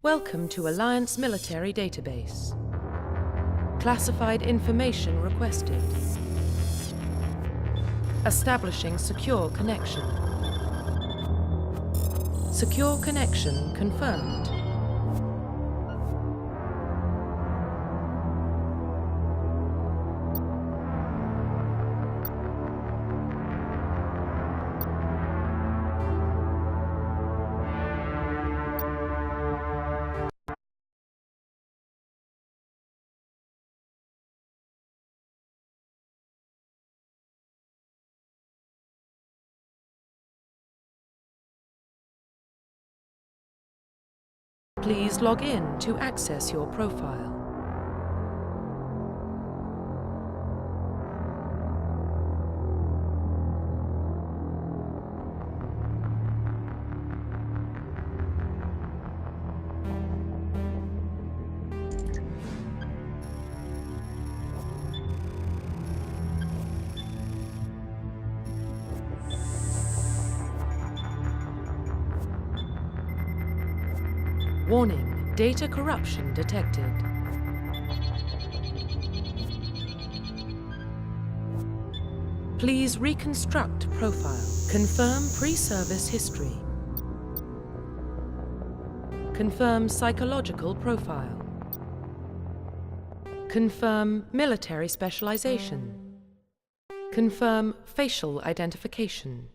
Welcome to Alliance Military Database. Classified information requested. Establishing secure connection. Secure connection confirmed. Please log in to access your profile. Warning, data corruption detected. Please reconstruct profile. Confirm pre-service history. Confirm psychological profile. Confirm military specialization. Confirm facial identification.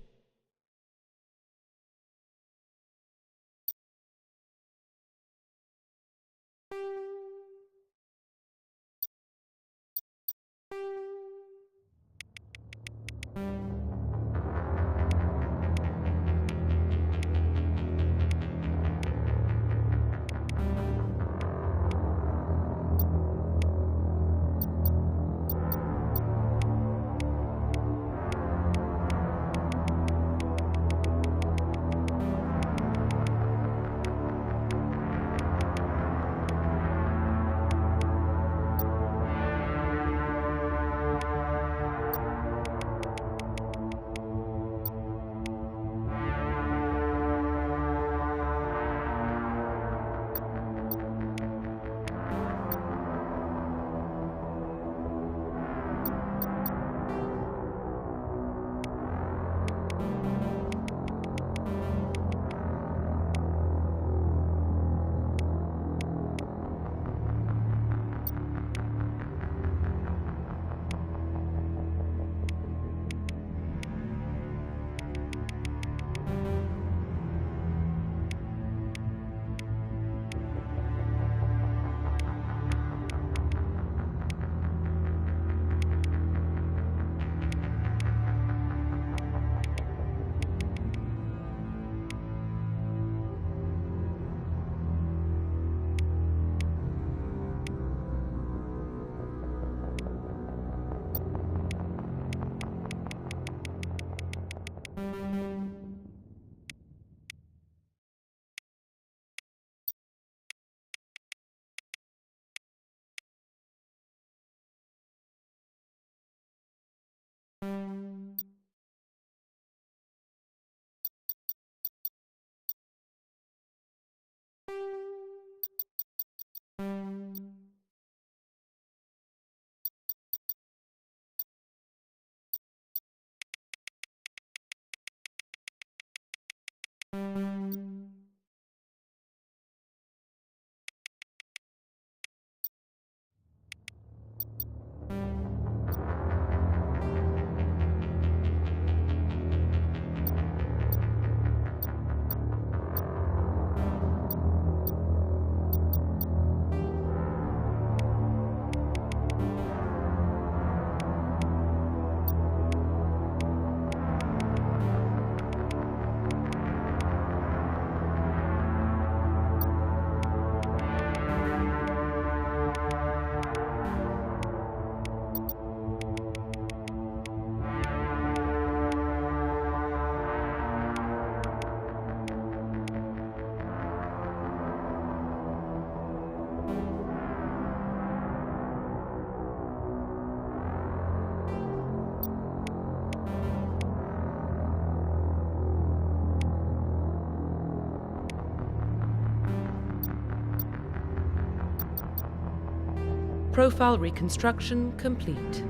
Profile reconstruction complete.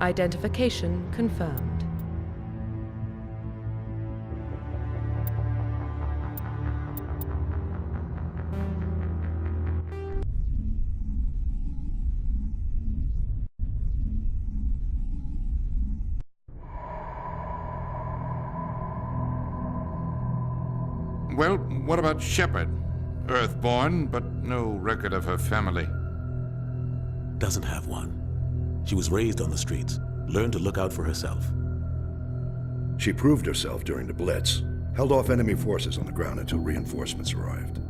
Identification confirmed. Well, what about Shepard? Earthborn, but no record of her family. Doesn't have one. She was raised on the streets, learned to look out for herself. She proved herself during the Blitz, held off enemy forces on the ground until reinforcements arrived.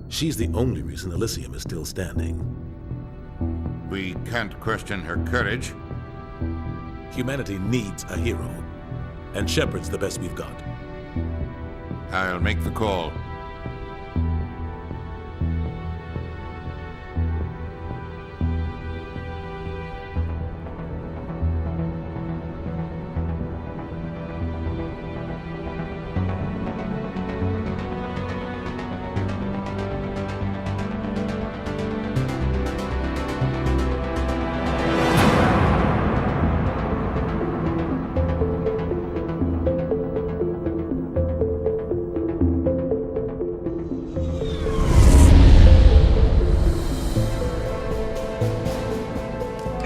She's the only reason Elysium is still standing. We can't question her courage. Humanity needs a hero, and Shepard's the best we've got. I'll make the call.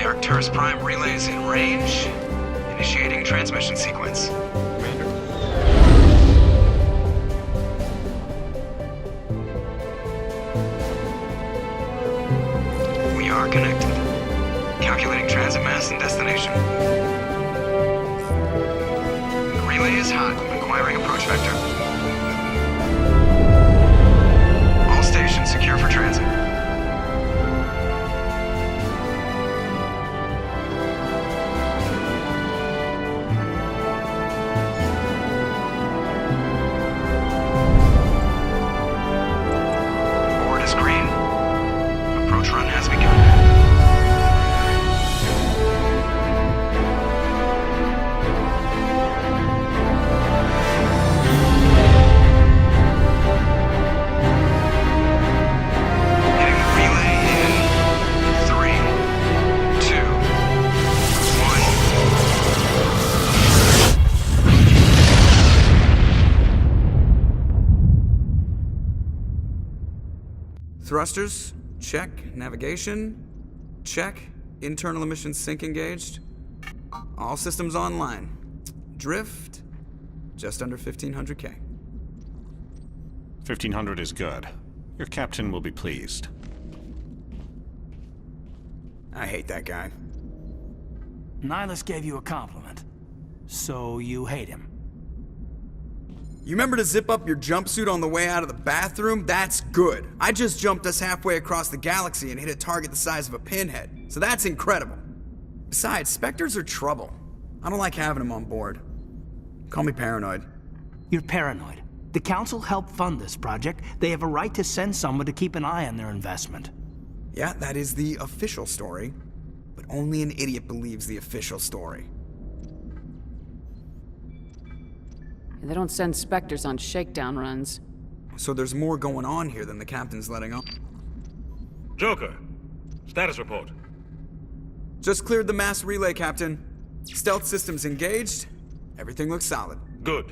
Arcturus Prime relays in range. Initiating transmission sequence. Commander. We are connected. Calculating transit mass and destination. The relay is hot. Acquiring approach vector. All stations secure for transit. Thrusters, check. Navigation, check. Internal emissions sync engaged. All systems online. Drift, just under 1500K. 1500 is good. Your captain will be pleased. I hate that guy. Nihilus gave you a compliment. So you hate him. You remember to zip up your jumpsuit on the way out of the bathroom? That's good. I just jumped us halfway across the galaxy and hit a target the size of a pinhead. So that's incredible. Besides, Spectres are trouble. I don't like having them on board. Call me paranoid. You're paranoid. The Council helped fund this project. They have a right to send someone to keep an eye on their investment. Yeah, that is the official story. But only an idiot believes the official story. They don't send Spectres on shakedown runs. So there's more going on here than the captain's letting on. Joker, status report. Just cleared the mass relay, Captain. Stealth systems engaged. Everything looks solid. Good.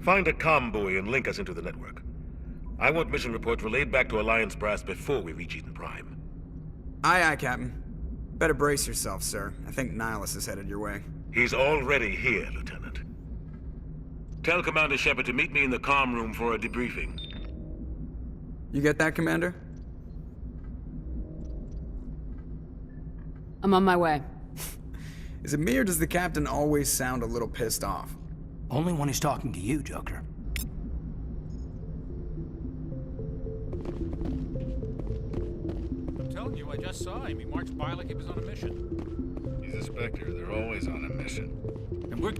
Find a comm buoy and link us into the network. I want mission reports relayed back to Alliance Brass before we reach Eden Prime. Aye, aye, Captain. Better brace yourself, sir. I think Nihilus is headed your way. He's already here, Lieutenant. Tell Commander Shepard to meet me in the comm room for a debriefing. You get that, Commander? I'm on my way. Is it me or does the Captain always sound a little pissed off? Only when he's talking to you, Joker. I'm telling you, I just saw him. He marched by like he was on a mission. He's a Spectre. They're always on a mission. And we're...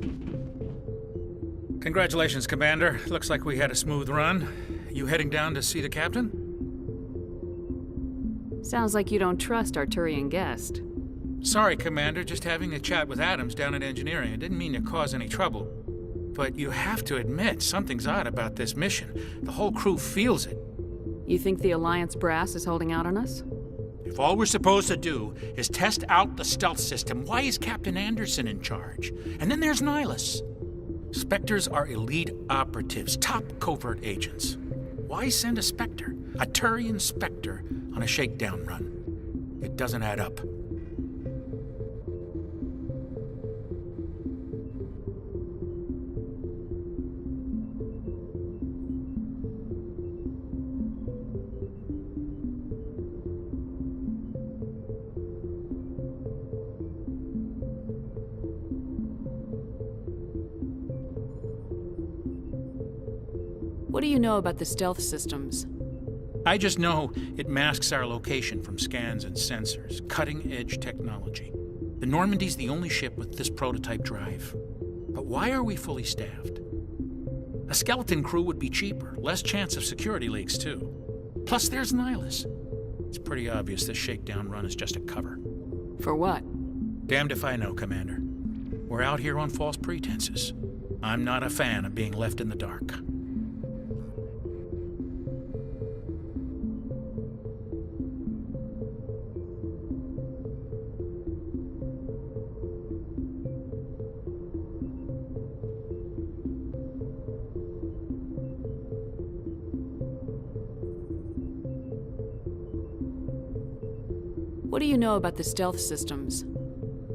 Congratulations, Commander. Looks like we had a smooth run. You heading down to see the Captain? Sounds like you don't trust Arturian Guest. Sorry, Commander. Just having a chat with Adams down at Engineering. I didn't mean to cause any trouble. But you have to admit, something's odd about this mission. The whole crew feels it. You think the Alliance brass is holding out on us? If all we're supposed to do is test out the stealth system, why is Captain Anderson in charge? And then there's Nihilus. Spectres are elite operatives, top covert agents. Why send a Spectre, a Turian Spectre, on a shakedown run? It doesn't add up. What do you know about the stealth systems? I just know it masks our location from scans and sensors. Cutting-edge technology. The Normandy's the only ship with this prototype drive. But why are we fully staffed? A skeleton crew would be cheaper, less chance of security leaks, too. Plus, there's Nihilus. It's pretty obvious this shakedown run is just a cover. For what? Damned if I know, Commander. We're out here on false pretenses. I'm not a fan of being left in the dark. What do you know about the stealth systems?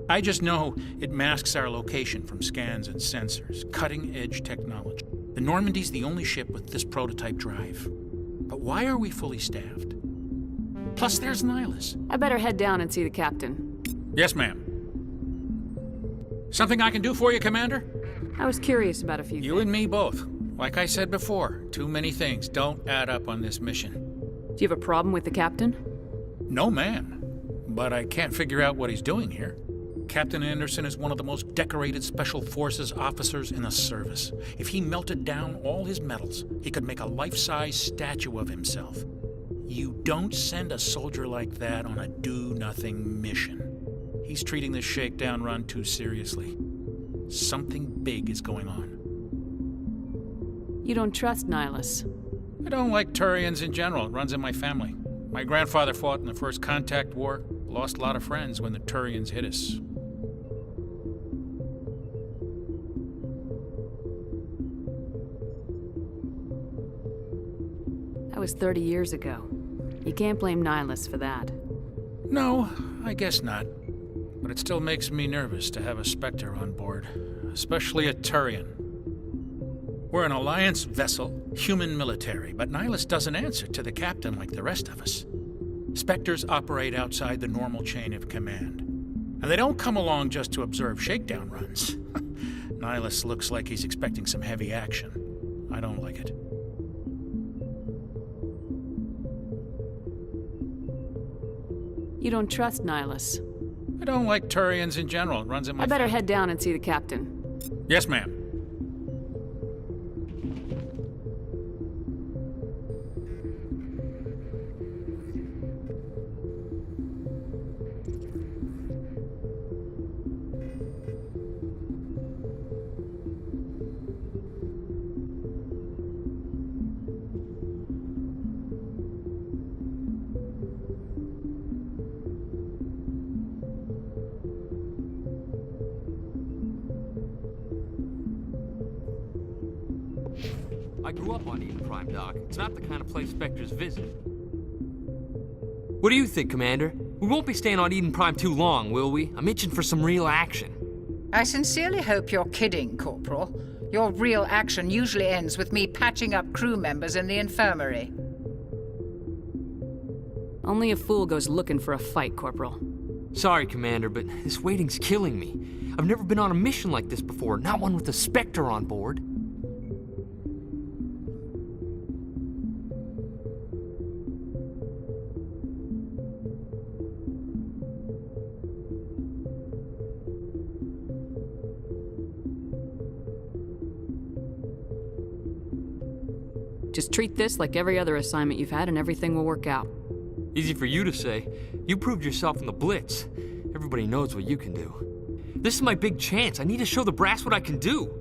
I just know it masks our location from scans and sensors. Cutting-edge technology. The Normandy's the only ship with this prototype drive. But why are we fully staffed? Plus, there's Nihilus. I better head down and see the captain. Yes, ma'am. Something I can do for you, Commander? I was curious about a few You and me both. Like I said before, too many things don't add up on this mission. Do you have a problem with the captain? No, man. But I can't figure out what he's doing here. Captain Anderson is one of the most decorated Special Forces officers in the service. If he melted down all his medals, he could make a life-size statue of himself. You don't send a soldier like that on a do-nothing mission. He's treating this shakedown run too seriously. Something big is going on. You don't trust Nihilus? I don't like Turians in general. It runs in my family. My grandfather fought in the First Contact War. Lost a lot of friends when the Turians hit us. That was 30 years ago. You can't blame Nihilus for that. No, I guess not. But it still makes me nervous to have a Spectre on board, especially a Turian. We're an Alliance vessel, human military, but Nihilus doesn't answer to the captain like the rest of us. Spectres operate outside the normal chain of command. And they don't come along just to observe shakedown runs. Nihilus looks like he's expecting some heavy action. I don't like it. You don't trust Nihilus? I don't like Turians in general. It runs in my I better family. head down and see the captain. Yes, ma'am. I grew up on Eden Prime, Doc. It's not the kind of place Spectres visit. What do you think, Commander? We won't be staying on Eden Prime too long, will we? I'm itching for some real action. I sincerely hope you're kidding, Corporal. Your real action usually ends with me patching up crew members in the infirmary. Only a fool goes looking for a fight, Corporal. Sorry, Commander, but this waiting's killing me. I've never been on a mission like this before, not one with a Spectre on board. Just treat this like every other assignment you've had and everything will work out. Easy for you to say. You proved yourself in the Blitz. Everybody knows what you can do. This is my big chance. I need to show the brass what I can do.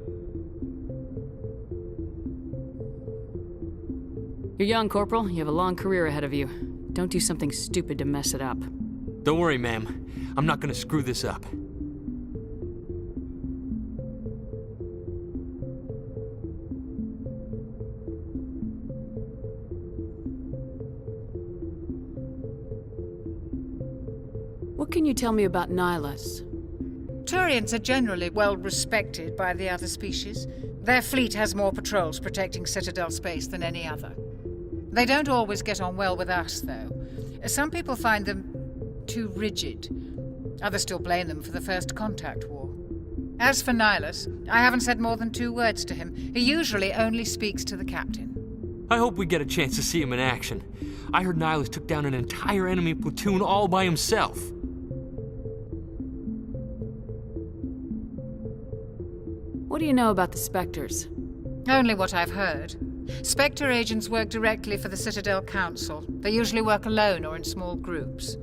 You're young, Corporal. You have a long career ahead of you. Don't do something stupid to mess it up. Don't worry, ma'am. I'm not gonna screw this up. What can you tell me about Nihilus? Turians are generally well respected by the other species. Their fleet has more patrols protecting Citadel space than any other. They don't always get on well with us, though. Some people find them too rigid. Others still blame them for the First Contact War. As for Nihilus, I haven't said more than 2 words to him. He usually only speaks to the captain. I hope we get a chance to see him in action. I heard Nihilus took down an entire enemy platoon all by himself. What do you know about the Spectres? Only what I've heard. Spectre agents work directly for the Citadel Council. They usually work alone or in small groups.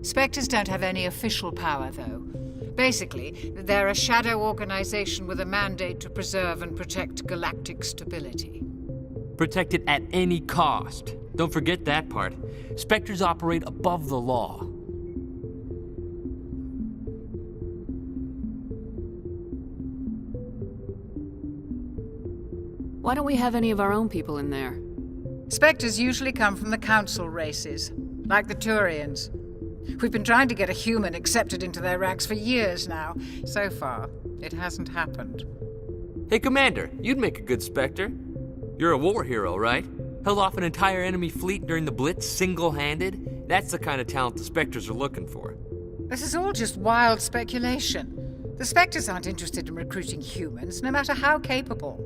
Spectres don't have any official power, though. Basically, they're a shadow organization with a mandate to preserve and protect galactic stability. Protect it at any cost. Don't forget that part. Spectres operate above the law. Why don't we have any of our own people in there? Spectres usually come from the Council races, like the Turians. We've been trying to get a human accepted into their ranks for years now. So far, it hasn't happened. Hey, Commander, you'd make a good Spectre. You're a war hero, right? Held off an entire enemy fleet during the Blitz single-handed? That's the kind of talent the Spectres are looking for. This is all just wild speculation. The Spectres aren't interested in recruiting humans, no matter how capable.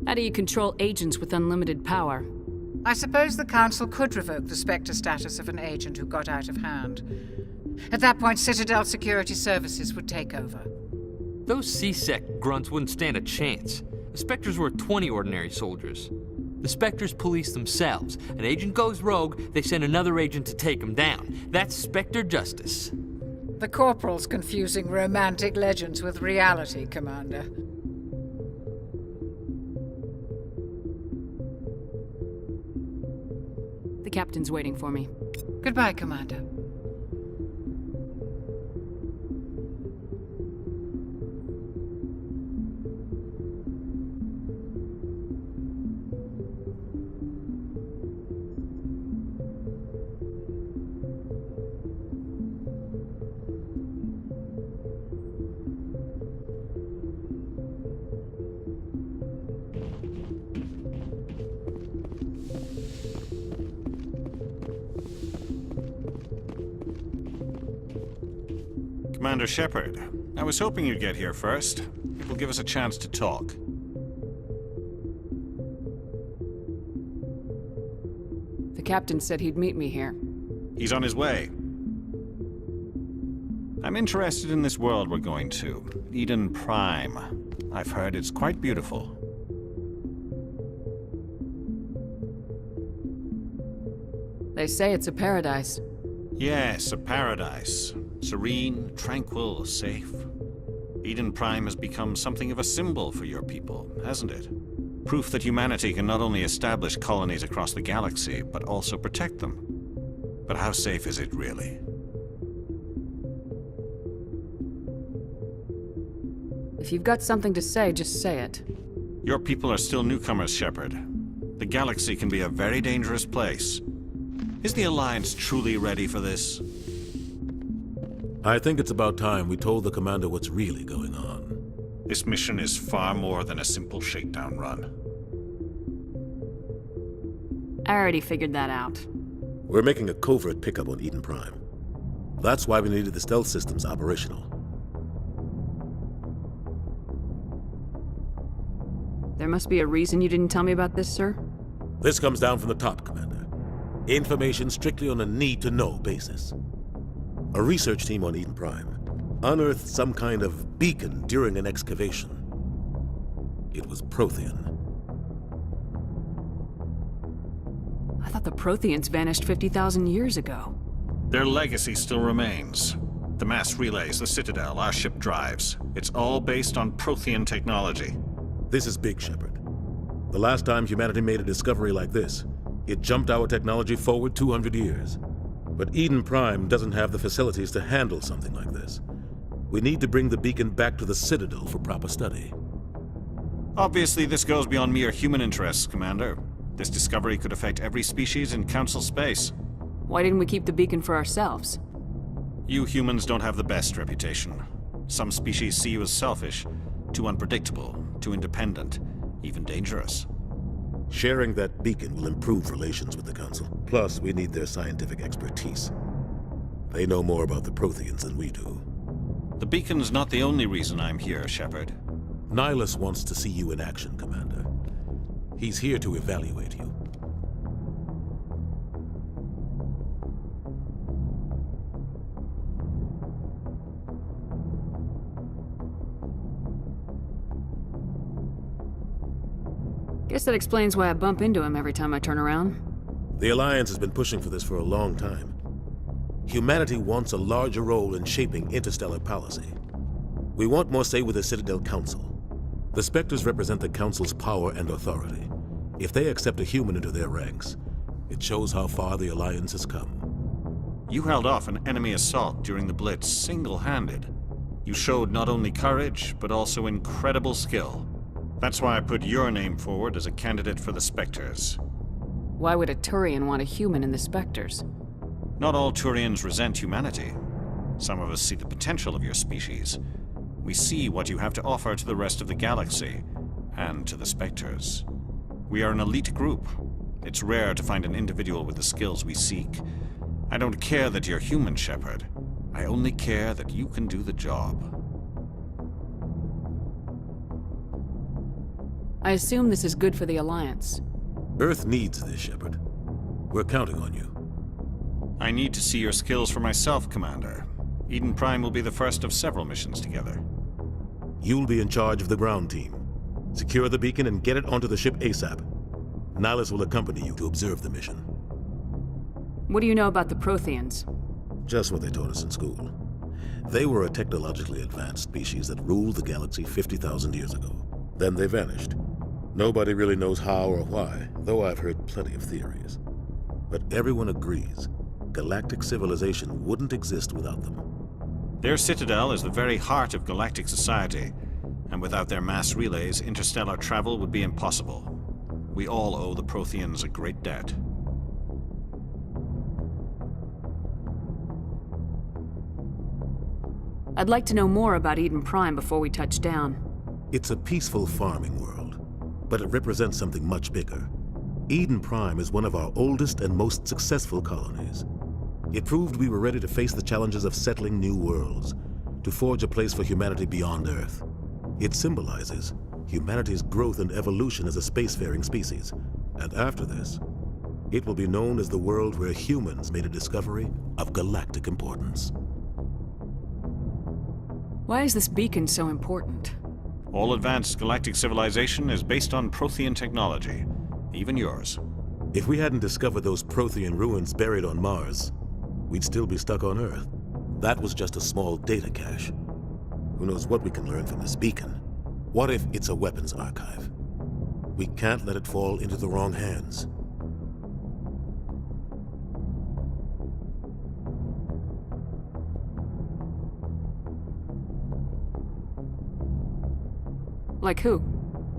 How do you control agents with unlimited power? I suppose the Council could revoke the Spectre status of an agent who got out of hand. At that point, Citadel Security Services would take over. Those C-Sec grunts wouldn't stand a chance. The Spectres were 20 ordinary soldiers. The Spectres police themselves. An agent goes rogue, they send another agent to take him down. That's Spectre justice. The Corporal's confusing romantic legends with reality, Commander. The captain's waiting for me. Goodbye, Commander. Commander Shepard, I was hoping you'd get here first. It will give us a chance to talk. The captain said he'd meet me here. He's on his way. I'm interested in this world we're going to, Eden Prime. I've heard it's quite beautiful. They say it's a paradise. Yes, a paradise. Serene, tranquil, safe. Eden Prime has become something of a symbol for your people, hasn't it? Proof that humanity can not only establish colonies across the galaxy, but also protect them. But how safe is it really? If you've got something to say, just say it. Your people are still newcomers, Shepard. The galaxy can be a very dangerous place. Is the Alliance truly ready for this? I think it's about time we told the commander what's really going on. This mission is far more than a simple shakedown run. I already figured that out. We're making a covert pickup on Eden Prime. That's why we needed the stealth systems operational. There must be a reason you didn't tell me about this, sir? This comes down from the top, Commander. Information strictly on a need-to-know basis. A research team on Eden Prime unearthed some kind of beacon during an excavation. It was Prothean. I thought the Protheans vanished 50,000 years ago. Their legacy still remains. The mass relays, the Citadel, our ship drives. It's all based on Prothean technology. This is big, Shepard. The last time humanity made a discovery like this, It jumped our technology forward 200 years. But Eden Prime doesn't have the facilities to handle something like this. We need to bring the beacon back to the Citadel for proper study. Obviously, this goes beyond mere human interests, Commander. This discovery could affect every species in Council space. Why didn't we keep the beacon for ourselves? You humans don't have the best reputation. Some species see you as selfish, too unpredictable, too independent, even dangerous. Sharing that beacon will improve relations with the Council. Plus, we need their scientific expertise. They know more about the Protheans than we do. The beacon's not the only reason I'm here, Shepard. Nihilus wants to see you in action, Commander. He's here to evaluate you. Guess that explains why I bump into him every time I turn around. The Alliance has been pushing for this for a long time. Humanity wants a larger role in shaping interstellar policy. We want more say with the Citadel Council. The Spectres represent the Council's power and authority. If they accept a human into their ranks, it shows how far the Alliance has come. You held off an enemy assault during the Blitz single-handed. You showed not only courage, but also incredible skill. That's why I put your name forward as a candidate for the Spectres. Why would a Turian want a human in the Spectres? Not all Turians resent humanity. Some of us see the potential of your species. We see what you have to offer to the rest of the galaxy, and to the Spectres. We are an elite group. It's rare to find an individual with the skills we seek. I don't care that you're human, Shepard. I only care that you can do the job. I assume this is good for the Alliance. Earth needs this, Shepard. We're counting on you. I need to see your skills for myself, Commander. Eden Prime will be the first of several missions together. You'll be in charge of the ground team. Secure the beacon and get it onto the ship ASAP. Nihilus will accompany you to observe the mission. What do you know about the Protheans? Just what they taught us in school. They were a technologically advanced species that ruled the galaxy 50,000 years ago. Then they vanished. Nobody really knows how or why, though I've heard plenty of theories. But everyone agrees, galactic civilization wouldn't exist without them. Their citadel is the very heart of galactic society, and without their mass relays, interstellar travel would be impossible. We all owe the Protheans a great debt. I'd like to know more about Eden Prime before we touch down. It's a peaceful farming world, but it represents something much bigger. Eden Prime is one of our oldest and most successful colonies. It proved we were ready to face the challenges of settling new worlds, to forge a place for humanity beyond Earth. It symbolizes humanity's growth and evolution as a spacefaring species. And after this, it will be known as the world where humans made a discovery of galactic importance. Why is this beacon so important? All advanced galactic civilization is based on Prothean technology, even yours. If we hadn't discovered those Prothean ruins buried on Mars, we'd still be stuck on Earth. That was just a small data cache. Who knows what we can learn from this beacon? What if it's a weapons archive? We can't let it fall into the wrong hands. Like who?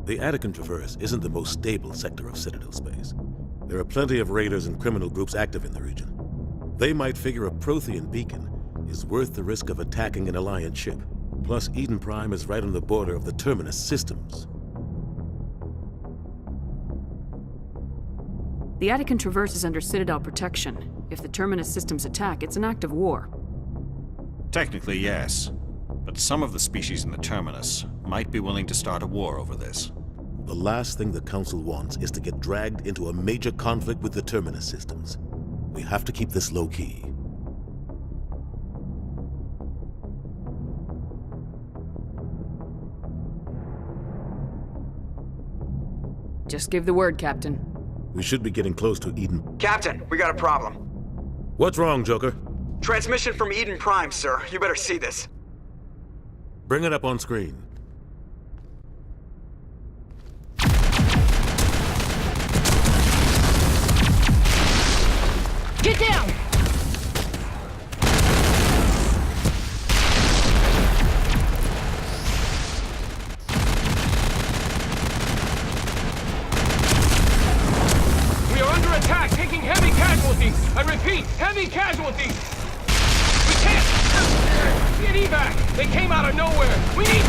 The Attican Traverse isn't the most stable sector of Citadel space. There are plenty of raiders and criminal groups active in the region. They might figure a Prothean beacon is worth the risk of attacking an Alliance ship. Plus, Eden Prime is right on the border of the Terminus systems. The Attican Traverse is under Citadel protection. If the Terminus systems attack, it's an act of war. Technically, yes. But some of the species in the Terminus might be willing to start a war over this. The last thing the Council wants is to get dragged into a major conflict with the Terminus systems. We have to keep this low-key. Just give the word, Captain. We should be getting close to Eden. Captain, we got a problem. What's wrong, Joker? Transmission from Eden Prime, sir. You better see this. Bring it up on screen. Get down! We are under attack, taking heavy casualties. I repeat, heavy casualties. We can't get evac. They came out of nowhere. We need...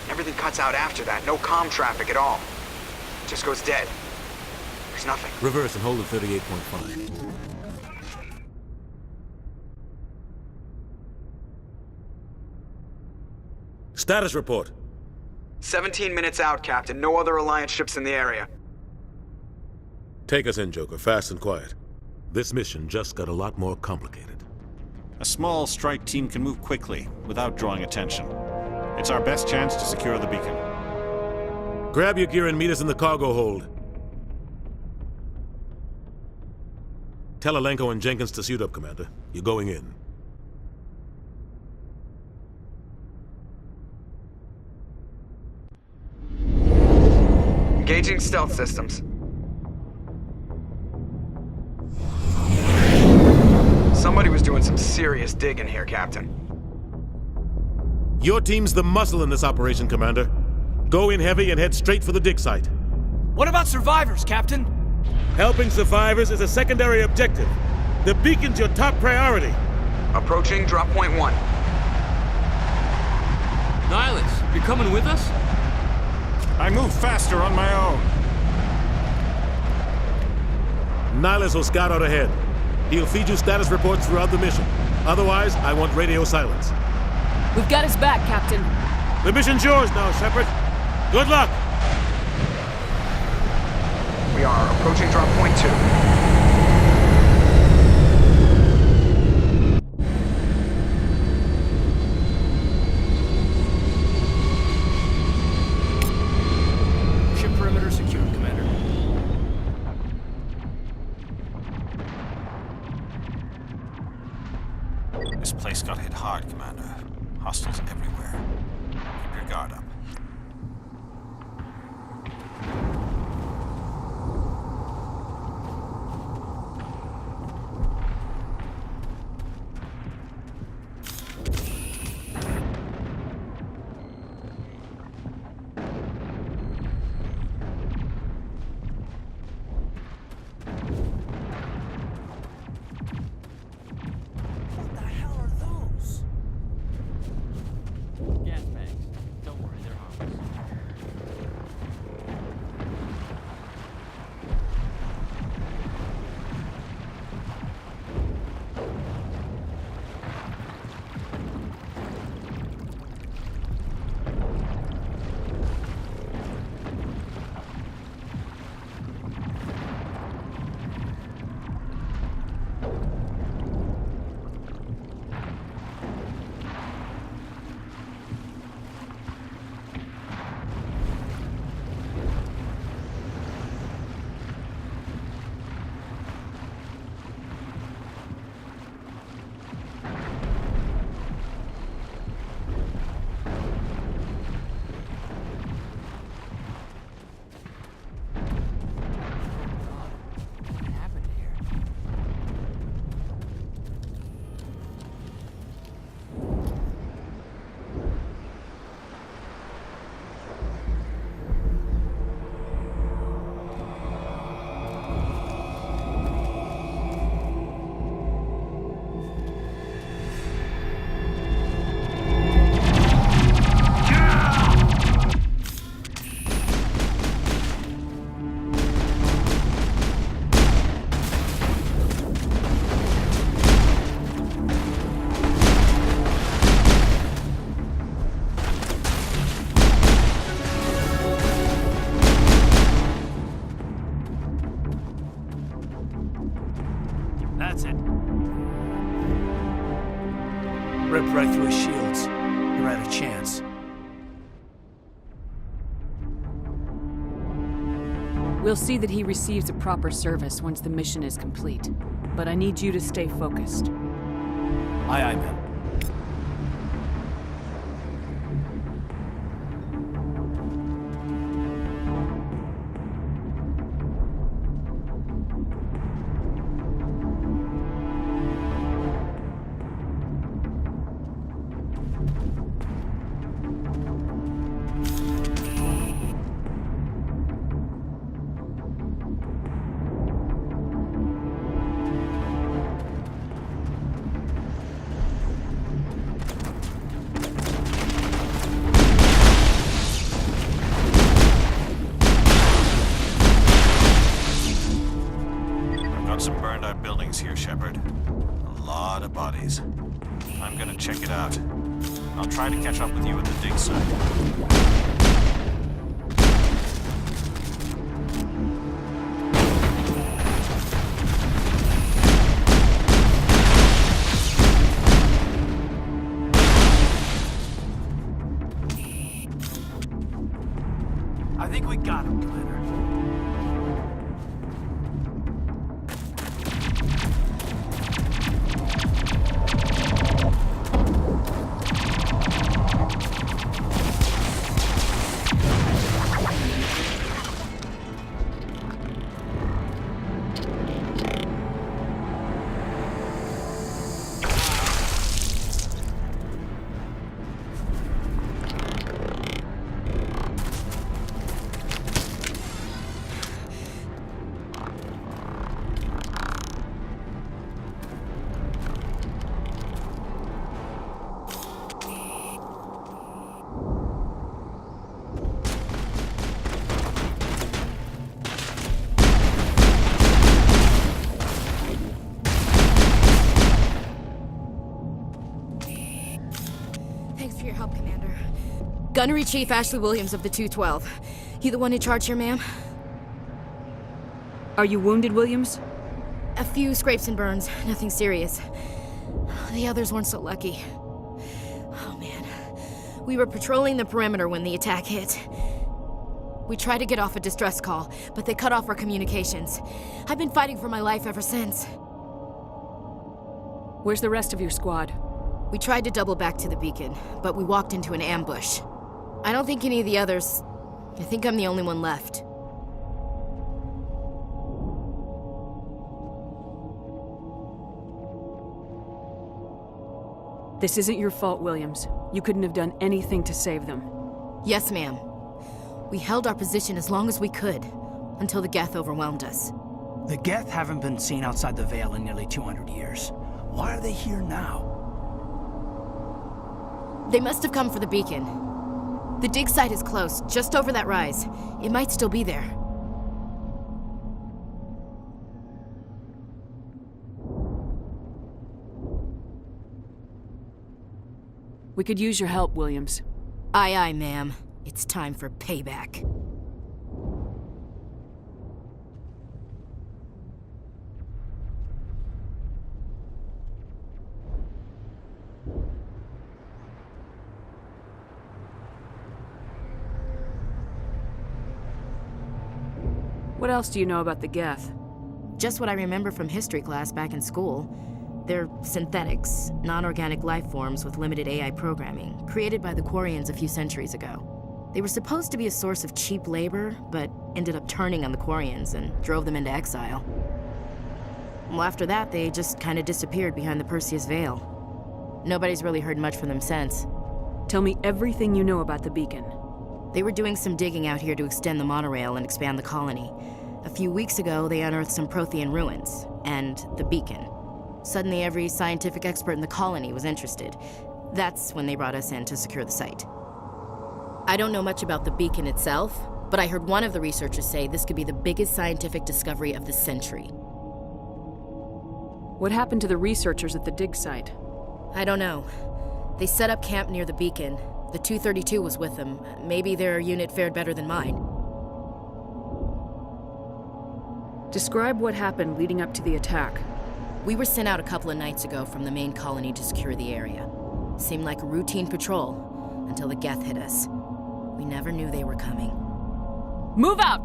Everything cuts out after that. No comm traffic at all. Just goes dead. There's nothing. Reverse and hold at 38.5. Status report. 17 minutes out, Captain. No other Alliance ships in the area. Take us in, Joker, fast and quiet. This mission just got a lot more complicated. A small strike team can move quickly, without drawing attention. It's our best chance to secure the beacon. Grab your gear and meet us in the cargo hold. Tell Alenko and Jenkins to suit up, Commander. You're going in. Engaging stealth systems. Somebody was doing some serious digging here, Captain. Your team's the muscle in this operation, Commander. Go in heavy and head straight for the dig site. What about survivors, Captain? Helping survivors is a secondary objective. The beacon's your top priority. Approaching drop point 1. Nihilus, you're coming with us? I move faster on my own. Nihilus will scout out ahead. He'll feed you status reports throughout the mission. Otherwise, I want radio silence. We've got his back, Captain. The mission's yours now, Shepard. Good luck! We are approaching drop point 2. Ship perimeter secured, Commander. This place got hit hard, Commander. Hostiles everywhere. Keep your guard up. Gas bags. Don't worry, they're harmless. That's it. Ripped right through his shields. You're out of chance. We'll see that he receives a proper service once the mission is complete. But I need you to stay focused. Aye, aye, ma'am. Some burned out buildings here, Shepard. A lot of bodies. I'm gonna check it out. I'll try to catch up with you at the dig site. I think we got him, Commander. For your help, Commander. Gunnery Chief Ashley Williams of the 212. You the one in charge here, ma'am? Are you wounded, Williams? A few scrapes and burns, nothing serious. The others weren't so lucky. Oh man. We were patrolling the perimeter when the attack hit. We tried to get off a distress call, but they cut off our communications. I've been fighting for my life ever since. Where's the rest of your squad? We tried to double back to the beacon, but we walked into an ambush. I don't think any of the others... I think I'm the only one left. This isn't your fault, Williams. You couldn't have done anything to save them. Yes, ma'am. We held our position as long as we could, until the Geth overwhelmed us. The Geth haven't been seen outside the Veil in nearly 200 years. Why are they here now? They must have come for the beacon. The dig site is close, just over that rise. It might still be there. We could use your help, Williams. Aye, aye, ma'am. It's time for payback. What else do you know about the Geth? Just what I remember from history class back in school. They're synthetics, non-organic life forms with limited AI programming, created by the Quarians a few centuries ago. They were supposed to be a source of cheap labor, but ended up turning on the Quarians and drove them into exile. Well, after that, they just kind of disappeared behind the Perseus Veil. Nobody's really heard much from them since. Tell me everything you know about the beacon. They were doing some digging out here to extend the monorail and expand the colony. A few weeks ago, they unearthed some Prothean ruins, and the beacon. Suddenly, every scientific expert in the colony was interested. That's when they brought us in to secure the site. I don't know much about the beacon itself, but I heard one of the researchers say this could be the biggest scientific discovery of the century. What happened to the researchers at the dig site? I don't know. They set up camp near the beacon. The 232 was with them. Maybe their unit fared better than mine. Describe what happened leading up to the attack. We were sent out a couple of nights ago from the main colony to secure the area. Seemed like a routine patrol, until the Geth hit us. We never knew they were coming. Move out!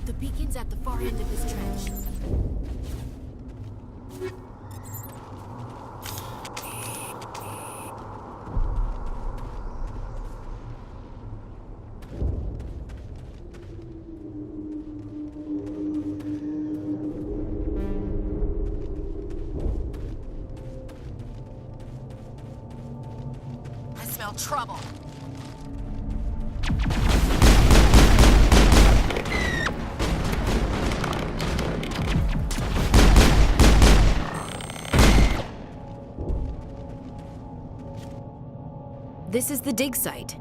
The beacon's at the far end of this trench. I smell trouble. This is the dig site.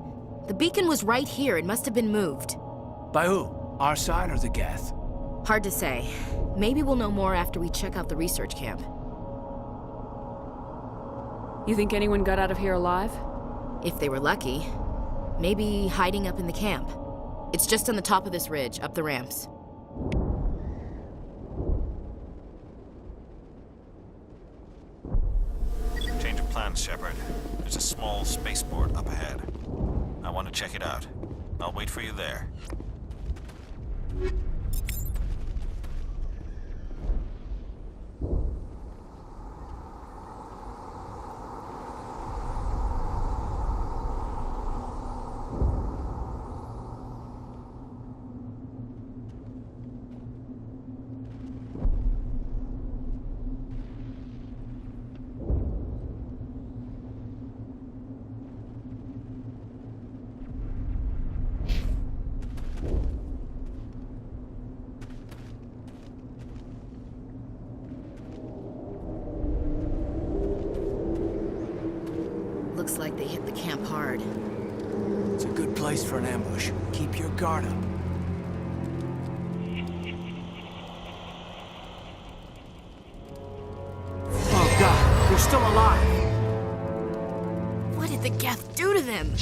The beacon was right here. It must have been moved. By who? Our side or the Geth? Hard to say. Maybe we'll know more after we check out the research camp. You think anyone got out of here alive? If they were lucky. Maybe hiding up in the camp. It's just on the top of this ridge, up the ramps. Change of plans, Shepard. There's a small spaceport up ahead. I want to check it out. I'll wait for you there. Looks like they hit the camp hard. It's a good place for an ambush. Keep your guard up. Oh God, they're still alive! What did the Geth do to them?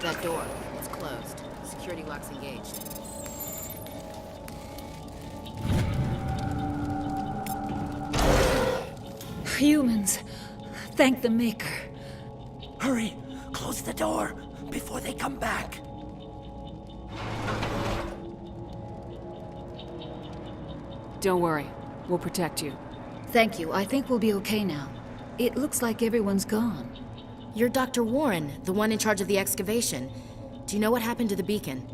That door, it's closed. Security lock's engaged. Humans, thank the Maker. Hurry, close the door before they come back. Don't worry, we'll protect you. Thank you. I think we'll be okay now. It looks like everyone's gone. You're Dr. Warren, the one in charge of the excavation. Do you know what happened to the beacon?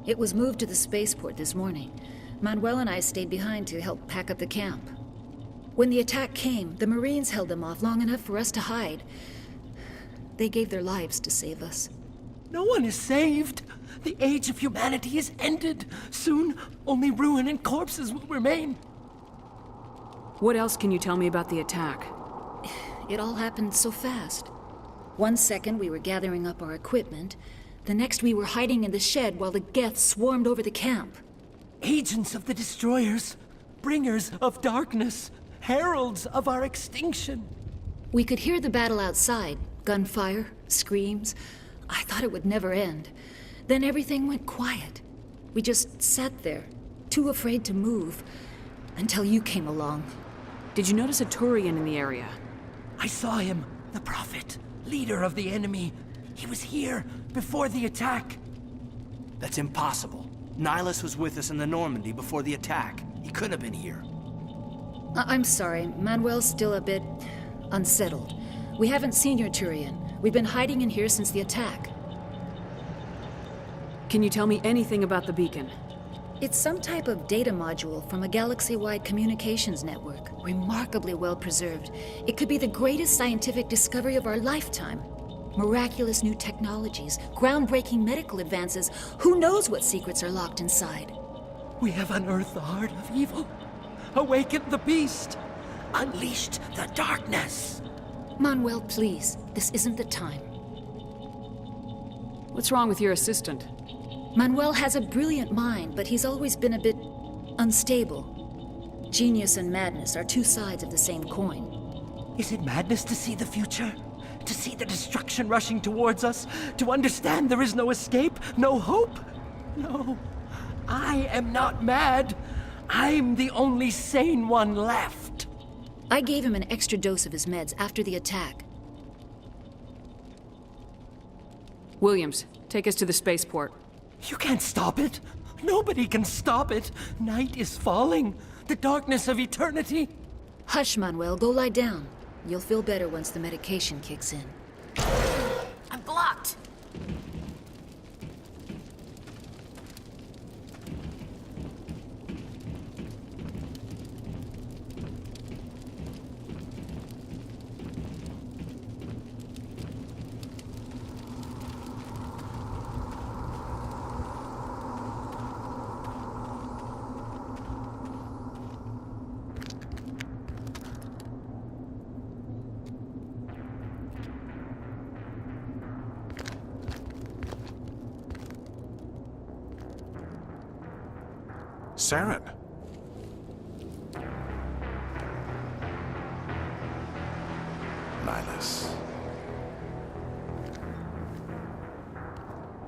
It was moved to the spaceport this morning. Manuel and I stayed behind to help pack up the camp. When the attack came, the Marines held them off long enough for us to hide. They gave their lives to save us. No one is saved. The age of humanity is ended. Soon, only ruin and corpses will remain. What else can you tell me about the attack? It all happened so fast. 1 second we were gathering up our equipment. The next we were hiding in the shed while the Geth swarmed over the camp. Agents of the Destroyers, bringers of darkness, heralds of our extinction. We could hear the battle outside. Gunfire, screams. I thought it would never end. Then everything went quiet. We just sat there, too afraid to move, until you came along. Did you notice a Turian in the area? I saw him, the Prophet, leader of the enemy. He was here before the attack. That's impossible. Nihilus was with us in the Normandy before the attack. He couldn't have been here. I'm sorry. Manuel's still a bit unsettled. We haven't seen your Turian. We've been hiding in here since the attack. Can you tell me anything about the beacon? It's some type of data module from a galaxy-wide communications network. Remarkably well preserved. It could be the greatest scientific discovery of our lifetime. Miraculous new technologies, groundbreaking medical advances. Who knows what secrets are locked inside? We have unearthed the heart of evil, awakened the beast, unleashed the darkness. Manuel, please. This isn't the time. What's wrong with your assistant? Manuel has a brilliant mind, but he's always been a bit unstable. Genius and madness are two sides of the same coin. Is it madness to see the future? To see the destruction rushing towards us? To understand there is no escape? No hope? No. I am not mad. I'm the only sane one left. I gave him an extra dose of his meds after the attack. Williams, take us to the spaceport. You can't stop it. Nobody can stop it. Night is falling. The darkness of eternity. Hush, Manuel. Go lie down. You'll feel better once the medication kicks in. I'm blocked. Saren. Nihlus.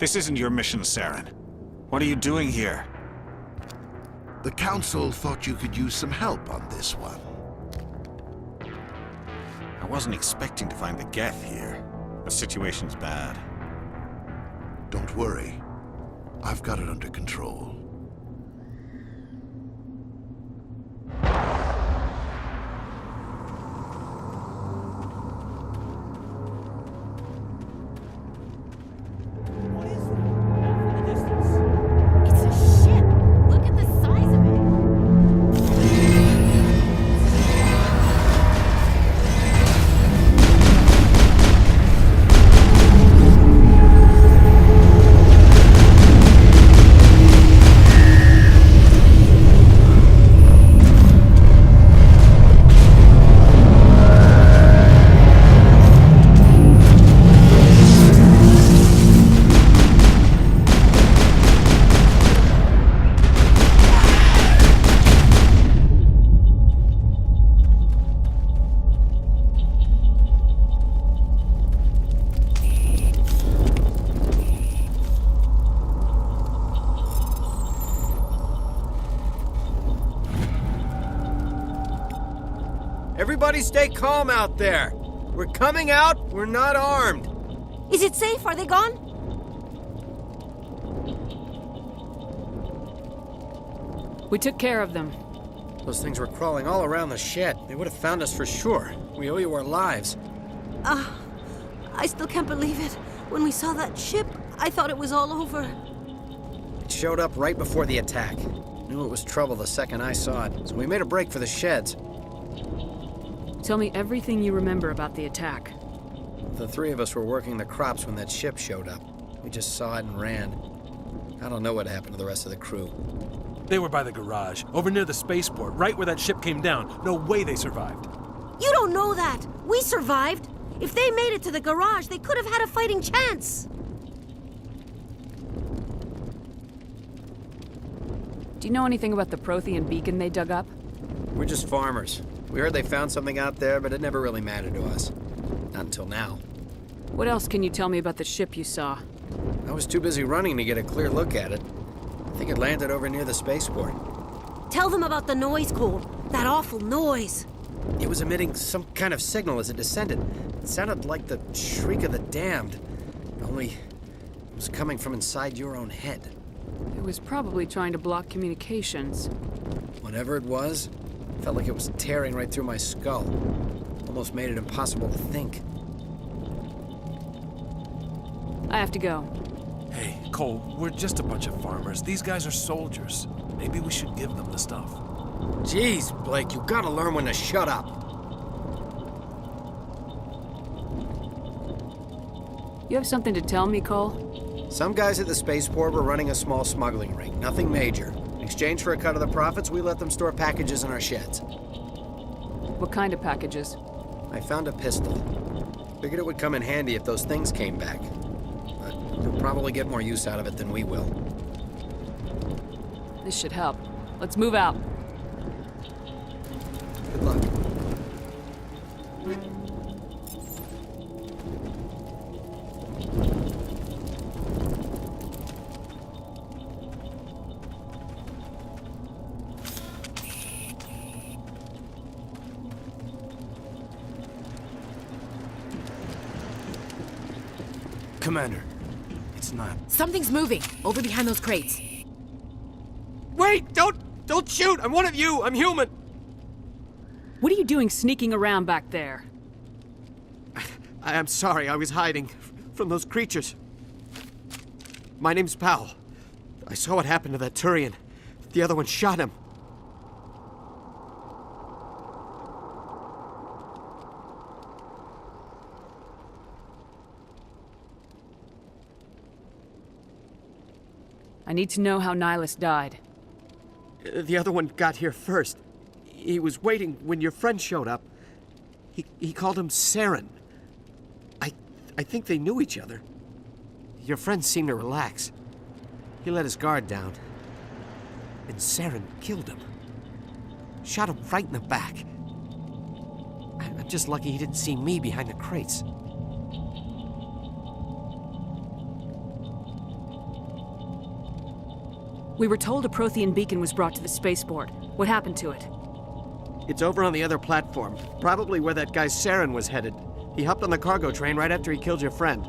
This isn't your mission, Saren. What are you doing here? The Council thought you could use some help on this one. I wasn't expecting to find the Geth here. The situation's bad. Don't worry. I've got it under control. Everybody stay calm out there. We're coming out, we're not armed. Is it safe? Are they gone? We took care of them. Those things were crawling all around the shed. They would have found us for sure. We owe you our lives. I still can't believe it. When we saw that ship, I thought it was all over. It showed up right before the attack. Knew it was trouble the second I saw it, so we made a break for the sheds. Tell me everything you remember about the attack. The three of us were working the crops when that ship showed up. We just saw it and ran. I don't know what happened to the rest of the crew. They were by the garage, over near the spaceport, right where that ship came down. No way they survived. You don't know that. We survived. If they made it to the garage, they could have had a fighting chance. Do you know anything about the Prothean beacon they dug up? We're just farmers. We heard they found something out there, but it never really mattered to us. Not until now. What else can you tell me about the ship you saw? I was too busy running to get a clear look at it. I think it landed over near the spaceport. Tell them about the noise, Cole. That awful noise. It was emitting some kind of signal as it descended. It sounded like the shriek of the damned. Only it was coming from inside your own head. It was probably trying to block communications. Whatever it was, it felt like it was tearing right through my skull. Almost made it impossible to think. I have to go. Hey, Cole, we're just a bunch of farmers. These guys are soldiers. Maybe we should give them the stuff. Jeez, Blake, you gotta learn when to shut up. You have something to tell me, Cole? Some guys at the spaceport were running a small smuggling ring. Nothing major. In exchange for a cut of the profits, we let them store packages in our sheds. What kind of packages? I found a pistol. Figured it would come in handy if those things came back. But you'll probably get more use out of it than we will. This should help. Let's move out. Good luck. Commander, it's not. Something's moving over behind those crates. Wait! Don't shoot! I'm one of you! I'm human! What are you doing sneaking around back there? I'm sorry, I was hiding from those creatures. My name's Powell. I saw what happened to that Turian. The other one shot him. I need to know how Nihilus died. The other one got here first. He was waiting when your friend showed up. He called him Saren. I think they knew each other. Your friend seemed to relax. He let his guard down. And Saren killed him. Shot him right in the back. I'm just lucky he didn't see me behind the crates. We were told a Prothean beacon was brought to the spaceport. What happened to it? It's over on the other platform. Probably where that guy Saren was headed. He hopped on the cargo train right after he killed your friend.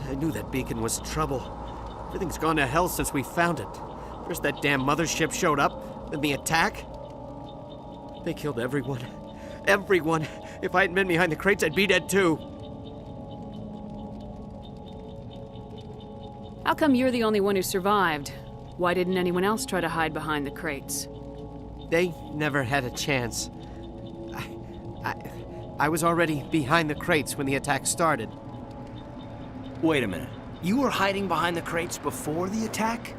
I knew that beacon was trouble. Everything's gone to hell since we found it. First that damn mothership showed up, then the attack. They killed everyone. Everyone. If I hadn't been behind the crates, I'd be dead too. How come you're the only one who survived? Why didn't anyone else try to hide behind the crates? They never had a chance. I was already behind the crates when the attack started. Wait a minute. You were hiding behind the crates before the attack?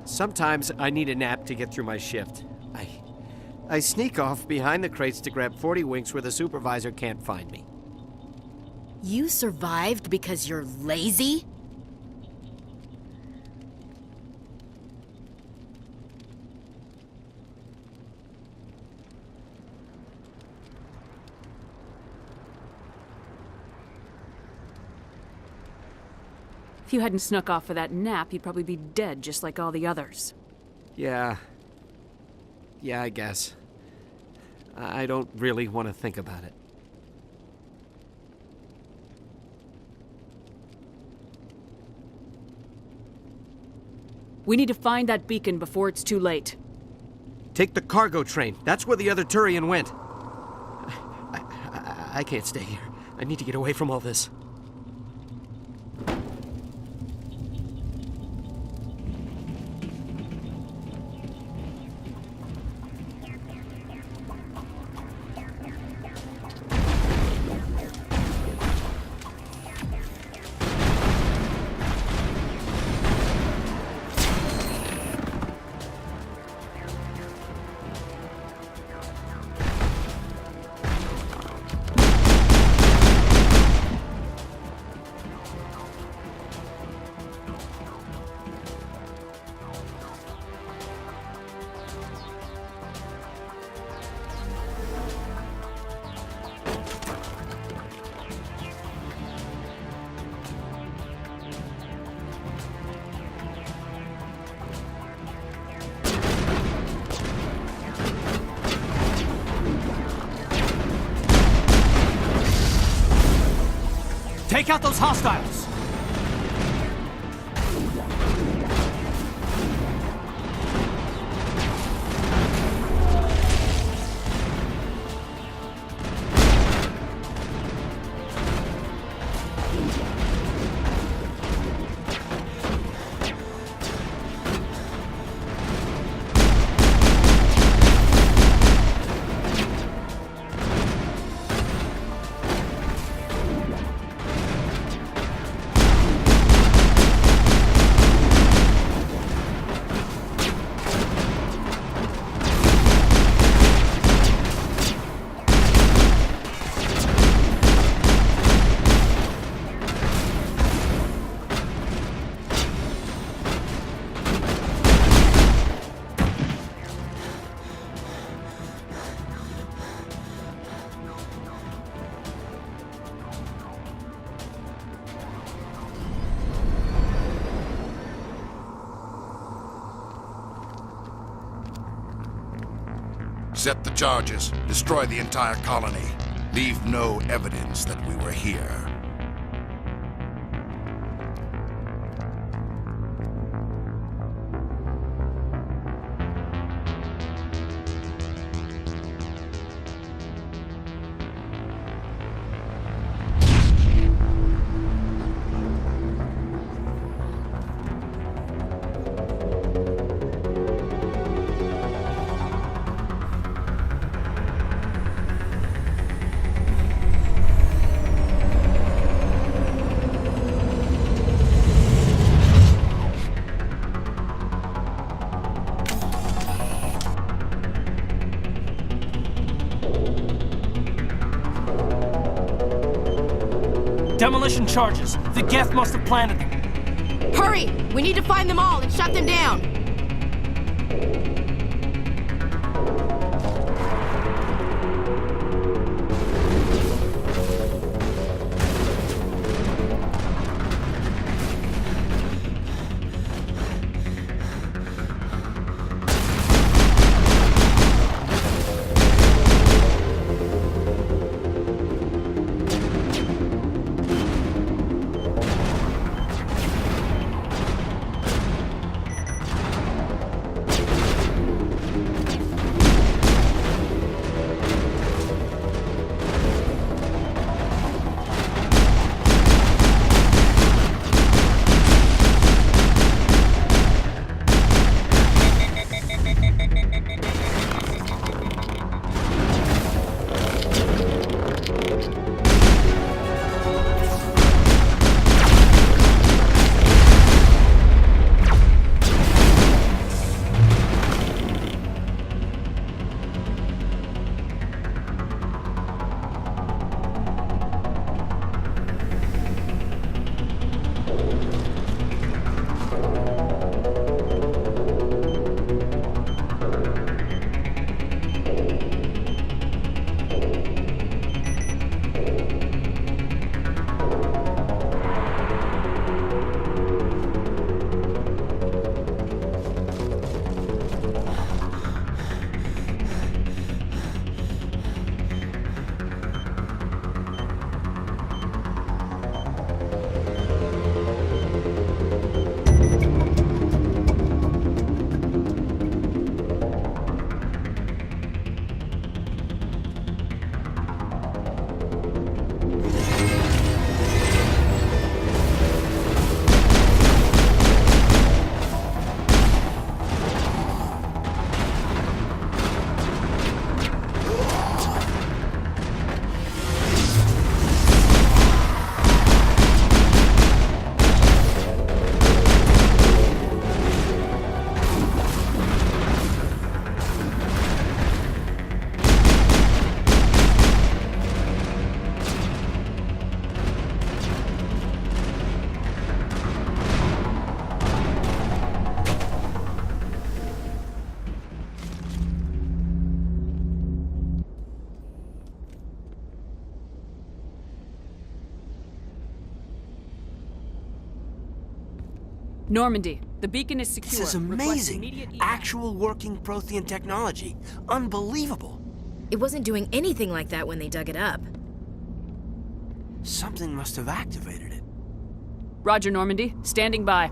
Sometimes I need a nap to get through my shift. I sneak off behind the crates to grab 40 winks where the supervisor can't find me. You survived because you're lazy? If you hadn't snuck off for that nap, you'd probably be dead just like all the others. Yeah, I guess. I don't really want to think about it. We need to find that beacon before it's too late. Take the cargo train. That's where the other Turian went. I can't stay here. I need to get away from all this. Take out those hostiles! Set the charges. Destroy the entire colony. Leave no evidence that we were here. Demolition charges. The Geth must have planted them. Hurry! We need to find them all and shut them down! Normandy, the beacon is secure. This is amazing. Actual working Prothean technology. Unbelievable. It wasn't doing anything like that when they dug it up. Something must have activated it. Roger, Normandy. Standing by.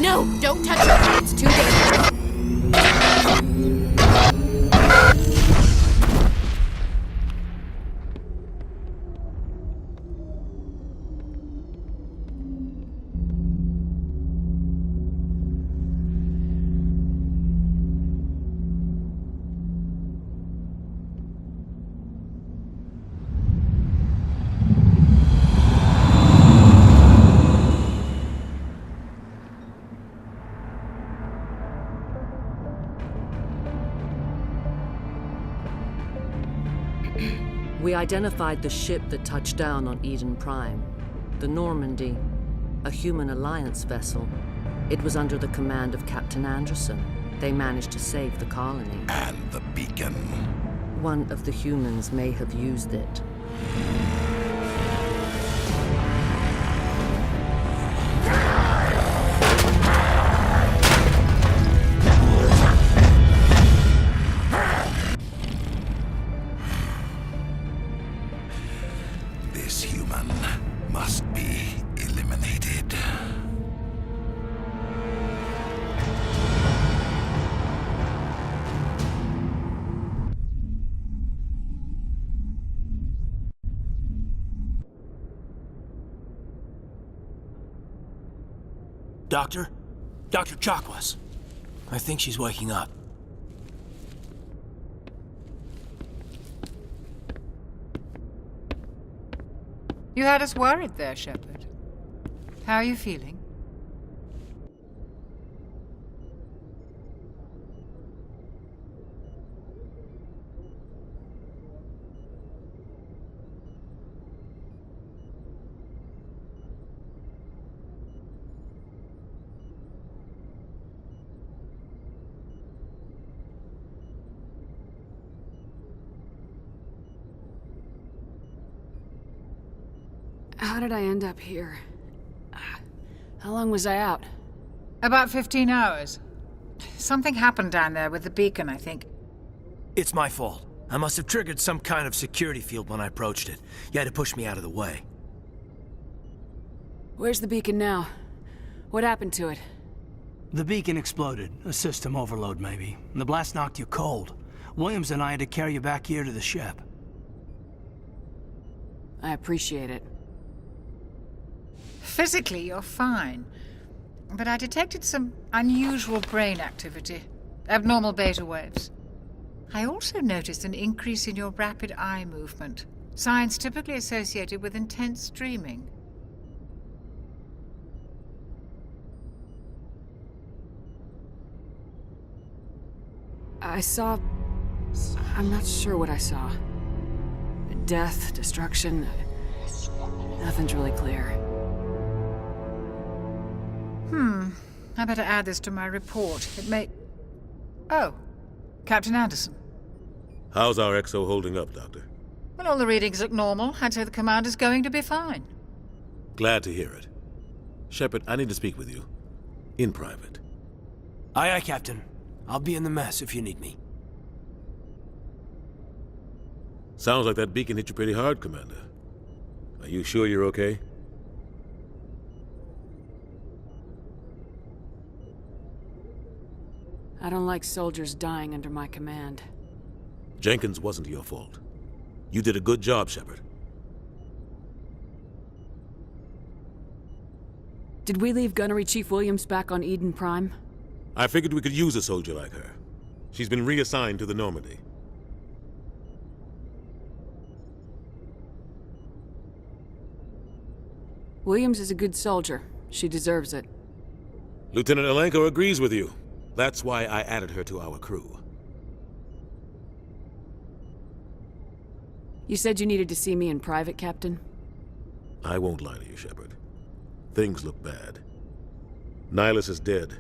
No, don't touch it. It's too dangerous. identified the ship that touched down on Eden Prime, the Normandy, a human alliance vessel. It was under the command of Captain Anderson. They managed to save the colony. And the beacon. One of the humans may have used it. This human must be eliminated. Doctor? Dr. Chakwas. I think she's waking up. You had us worried there, Shepard. How are you feeling? How did I end up here? How long was I out? About 15 hours. Something happened down there with the beacon, I think. It's my fault. I must have triggered some kind of security field when I approached it. You had to push me out of the way. Where's the beacon now? What happened to it? The beacon exploded. A system overload, maybe. The blast knocked you cold. Williams and I had to carry you back here to the ship. I appreciate it. Physically, you're fine. But I detected some unusual brain activity. Abnormal beta waves. I also noticed an increase in your rapid eye movement. Signs typically associated with intense dreaming. I saw... I'm not sure what I saw. Death, destruction... Nothing's really clear. I better add this to my report. It may... Oh, Captain Anderson. How's our XO holding up, Doctor? Well, all the readings look normal. I'd say the commander's going to be fine. Glad to hear it. Shepard, I need to speak with you. In private. Aye, aye, Captain. I'll be in the mess if you need me. Sounds like that beacon hit you pretty hard, Commander. Are you sure you're okay? I don't like soldiers dying under my command. Jenkins wasn't your fault. You did a good job, Shepard. Did we leave Gunnery Chief Williams back on Eden Prime? I figured we could use a soldier like her. She's been reassigned to the Normandy. Williams is a good soldier. She deserves it. Lieutenant Alenko agrees with you. That's why I added her to our crew. You said you needed to see me in private, Captain? I won't lie to you, Shepard. Things look bad. Nihilus is dead.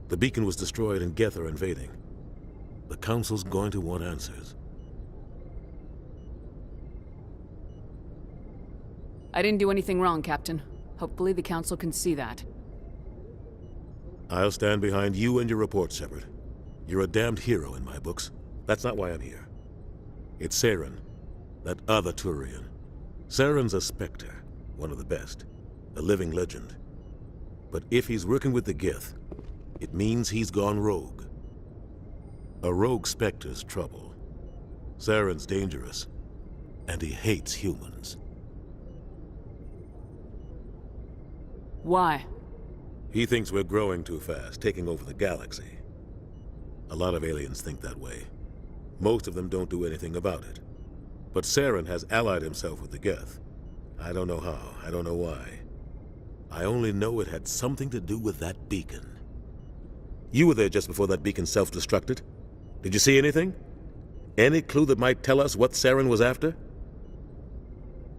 The beacon was destroyed and Geth are invading. The Council's going to want answers. I didn't do anything wrong, Captain. Hopefully the Council can see that. I'll stand behind you and your report, Shepard. You're a damned hero in my books. That's not why I'm here. It's Saren, that other Turian. Saren's a Spectre, one of the best, a living legend. But if he's working with the Geth, it means he's gone rogue. A rogue Spectre's trouble. Saren's dangerous, and he hates humans. Why? He thinks we're growing too fast, taking over the galaxy. A lot of aliens think that way. Most of them don't do anything about it. But Saren has allied himself with the Geth. I don't know how, I don't know why. I only know it had something to do with that beacon. You were there just before that beacon self-destructed. Did you see anything? Any clue that might tell us what Saren was after?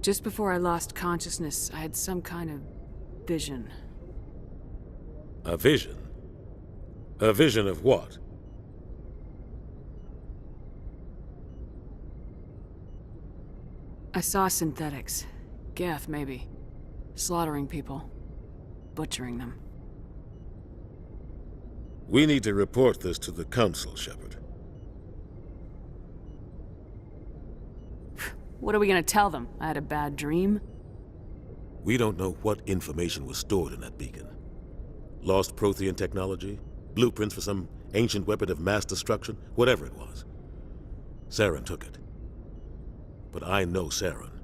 Just before I lost consciousness, I had some kind of vision. A vision? A vision of what? I saw synthetics. Geth, maybe. Slaughtering people. Butchering them. We need to report this to the Council, Shepard. What are we gonna tell them? I had a bad dream? We don't know what information was stored in that beacon. Lost Prothean technology? Blueprints for some ancient weapon of mass destruction? Whatever it was. Saren took it. But I know Saren.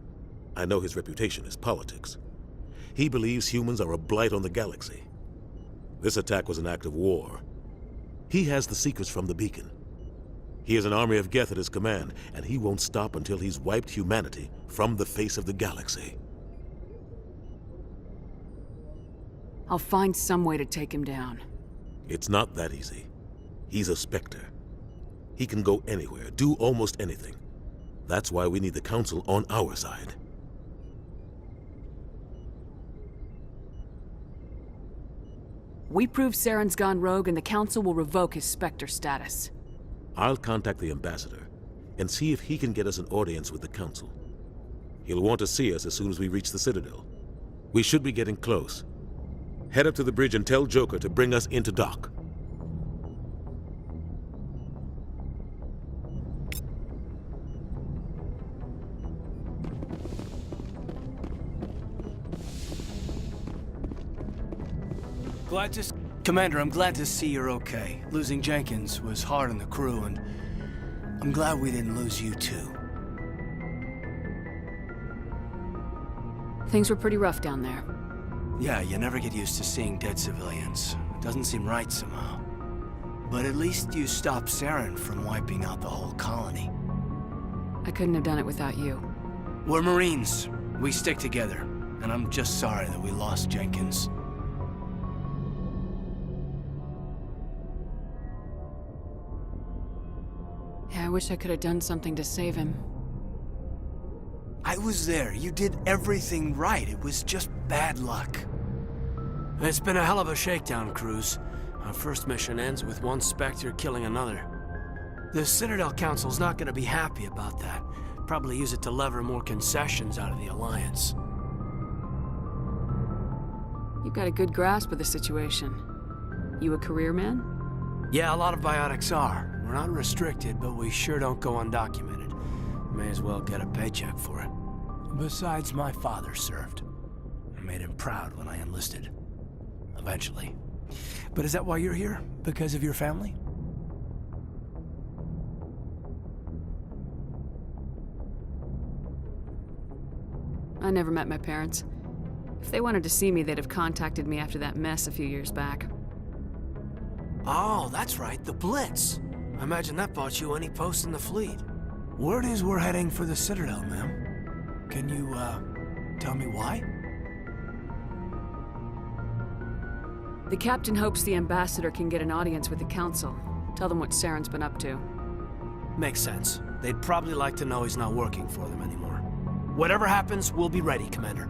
I know his reputation is politics. He believes humans are a blight on the galaxy. This attack was an act of war. He has the secrets from the beacon. He has an army of Geth at his command, and he won't stop until he's wiped humanity from the face of the galaxy. I'll find some way to take him down. It's not that easy. He's a Spectre. He can go anywhere, do almost anything. That's why we need the Council on our side. We prove Saren's gone rogue and the Council will revoke his Spectre status. I'll contact the Ambassador and see if he can get us an audience with the Council. He'll want to see us as soon as we reach the Citadel. We should be getting close. Head up to the bridge and tell Joker to bring us into dock. Commander, I'm glad to see you're okay. Losing Jenkins was hard on the crew, and I'm glad we didn't lose you too. Things were pretty rough down there. Yeah, you never get used to seeing dead civilians. It doesn't seem right somehow. But at least you stopped Saren from wiping out the whole colony. I couldn't have done it without you. We're Marines. We stick together. And I'm just sorry that we lost Jenkins. Yeah, I wish I could have done something to save him. I was there. You did everything right. It was just bad luck. It's been a hell of a shakedown, Cruz. Our first mission ends with one Spectre killing another. The Citadel Council's not gonna be happy about that. Probably use it to lever more concessions out of the Alliance. You've got a good grasp of the situation. You a career man? Yeah, a lot of biotics are. We're not restricted, but we sure don't go undocumented. May as well get a paycheck for it. Besides, my father served. I made him proud when I enlisted. Eventually. But is that why you're here? Because of your family? I never met my parents. If they wanted to see me, they'd have contacted me after that mess a few years back. Oh, that's right, the Blitz. I imagine that bought you any post in the fleet. Word is we're heading for the Citadel, ma'am. Can you, tell me why? The captain hopes the ambassador can get an audience with the council. Tell them what Saren's been up to. Makes sense. They'd probably like to know he's not working for them anymore. Whatever happens, we'll be ready, Commander.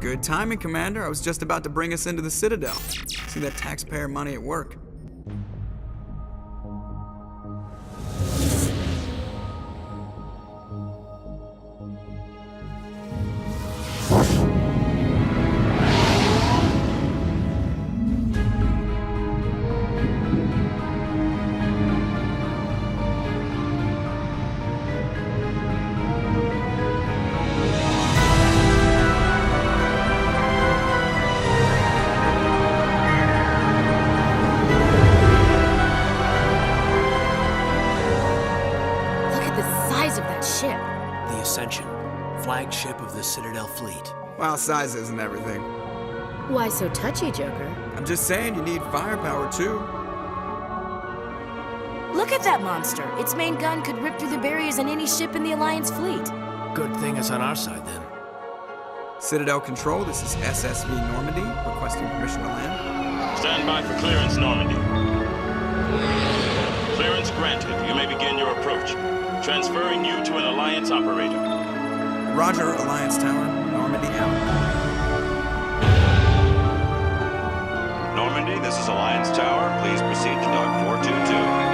Good timing, Commander. I was just about to bring us into the Citadel. See that taxpayer money at work. Flagship of the Citadel fleet. Well, size isn't everything. Why so touchy, Joker? I'm just saying you need firepower too. Look at that monster. Its main gun could rip through the barriers in any ship in the Alliance fleet. Good thing it's on our side then. Citadel Control, this is SSV Normandy, requesting permission to land. Stand by for clearance, Normandy. Clearance granted. You may begin your approach. Transferring you to an Alliance operator. Roger, Alliance Tower. Normandy out. Normandy, this is Alliance Tower. Please proceed to Dock 422.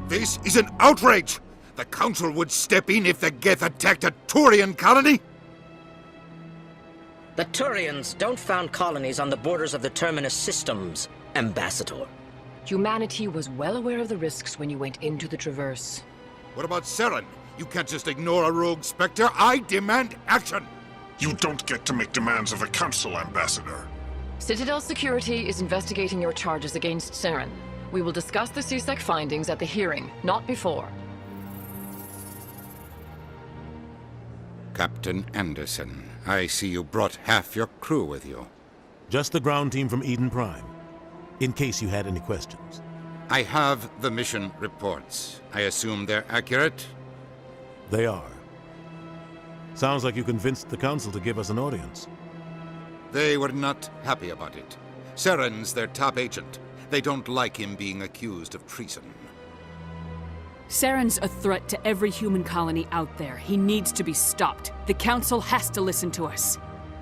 This is an outrage! The Council would step in if the Geth attacked a Turian colony? The Turians don't found colonies on the borders of the Terminus systems, Ambassador. Humanity was well aware of the risks when you went into the Traverse. What about Saren? You can't just ignore a rogue Spectre. I demand action! You don't get to make demands of the Council, Ambassador. Citadel Security is investigating your charges against Saren. We will discuss the CSEC findings at the hearing, not before. Captain Anderson, I see you brought half your crew with you. Just the ground team from Eden Prime, in case you had any questions. I have the mission reports. I assume they're accurate? They are. Sounds like you convinced the Council to give us an audience. They were not happy about it. Saren's their top agent. They don't like him being accused of treason. Saren's a threat to every human colony out there. He needs to be stopped. The Council has to listen to us.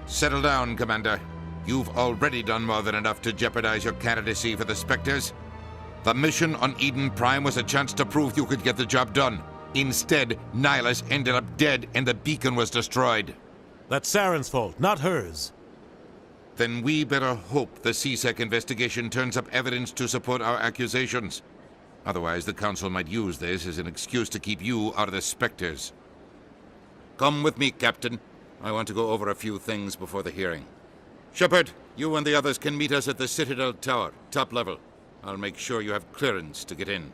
Settle down, Commander. You've already done more than enough to jeopardize your candidacy for the Spectres. The mission on Eden Prime was a chance to prove you could get the job done. Instead, Nihilus ended up dead and the beacon was destroyed. That's Saren's fault, not hers. Then we better hope the CSEC investigation turns up evidence to support our accusations. Otherwise, the Council might use this as an excuse to keep you out of the Spectres. Come with me, Captain. I want to go over a few things before the hearing. Shepard, you and the others can meet us at the Citadel Tower, top level. I'll make sure you have clearance to get in.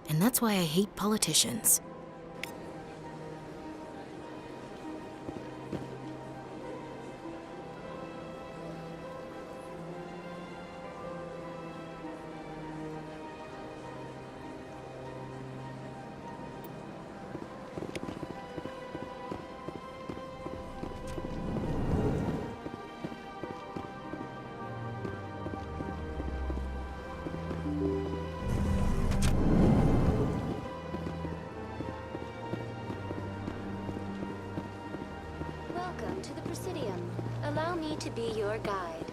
And that's why I hate politicians. Welcome to the Presidium. Allow me to be your guide.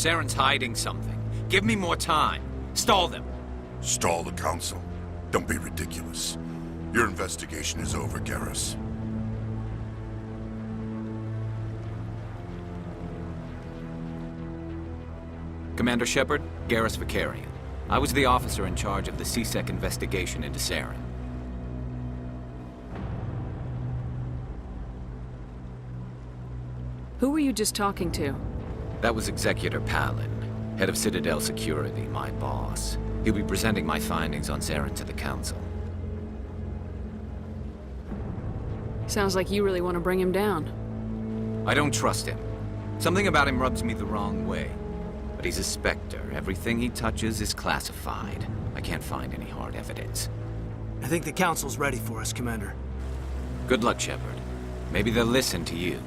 Saren's hiding something. Give me more time. Stall them. Stall the Council. Don't be ridiculous. Your investigation is over, Garrus. Commander Shepard, Garrus Vakarian. I was the officer in charge of the CSEC investigation into Saren. Who were you just talking to? That was Executor Palin, head of Citadel Security, my boss. He'll be presenting my findings on Saren to the Council. Sounds like you really want to bring him down. I don't trust him. Something about him rubs me the wrong way. But he's a Spectre. Everything he touches is classified. I can't find any hard evidence. I think the Council's ready for us, Commander. Good luck, Shepard. Maybe they'll listen to you.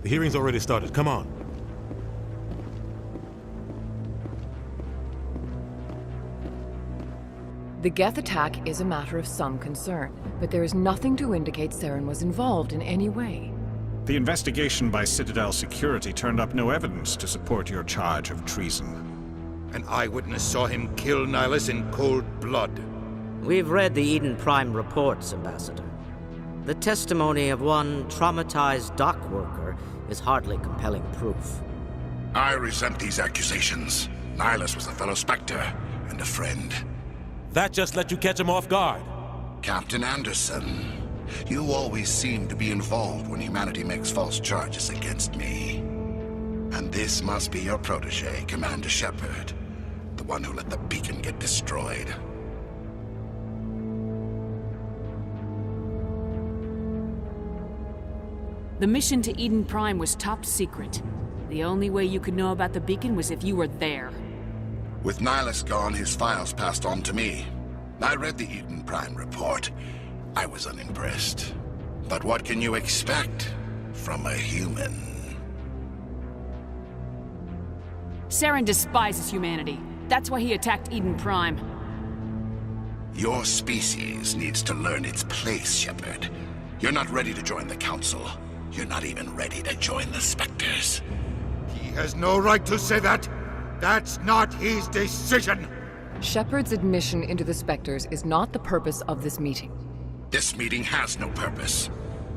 The hearing's already started. Come on. The Geth attack is a matter of some concern, but there is nothing to indicate Saren was involved in any way. The investigation by Citadel Security turned up no evidence to support your charge of treason. An eyewitness saw him kill Nihilus in cold blood. We've read the Eden Prime reports, Ambassador. The testimony of one traumatized dock worker is hardly compelling proof. I resent these accusations. Nihilus was a fellow Spectre and a friend. That just let you catch him off guard. Captain Anderson, you always seem to be involved when humanity makes false charges against me. And this must be your protege, Commander Shepard, the one who let the beacon get destroyed. The mission to Eden Prime was top secret. The only way you could know about the beacon was if you were there. With Nihilus gone, his files passed on to me. I read the Eden Prime report. I was unimpressed. But what can you expect from a human? Saren despises humanity. That's why he attacked Eden Prime. Your species needs to learn its place, Shepard. You're not ready to join the Council. You're not even ready to join the Spectres. He has no right to say that. That's not his decision. Shepard's admission into the Spectres is not the purpose of this meeting. This meeting has no purpose.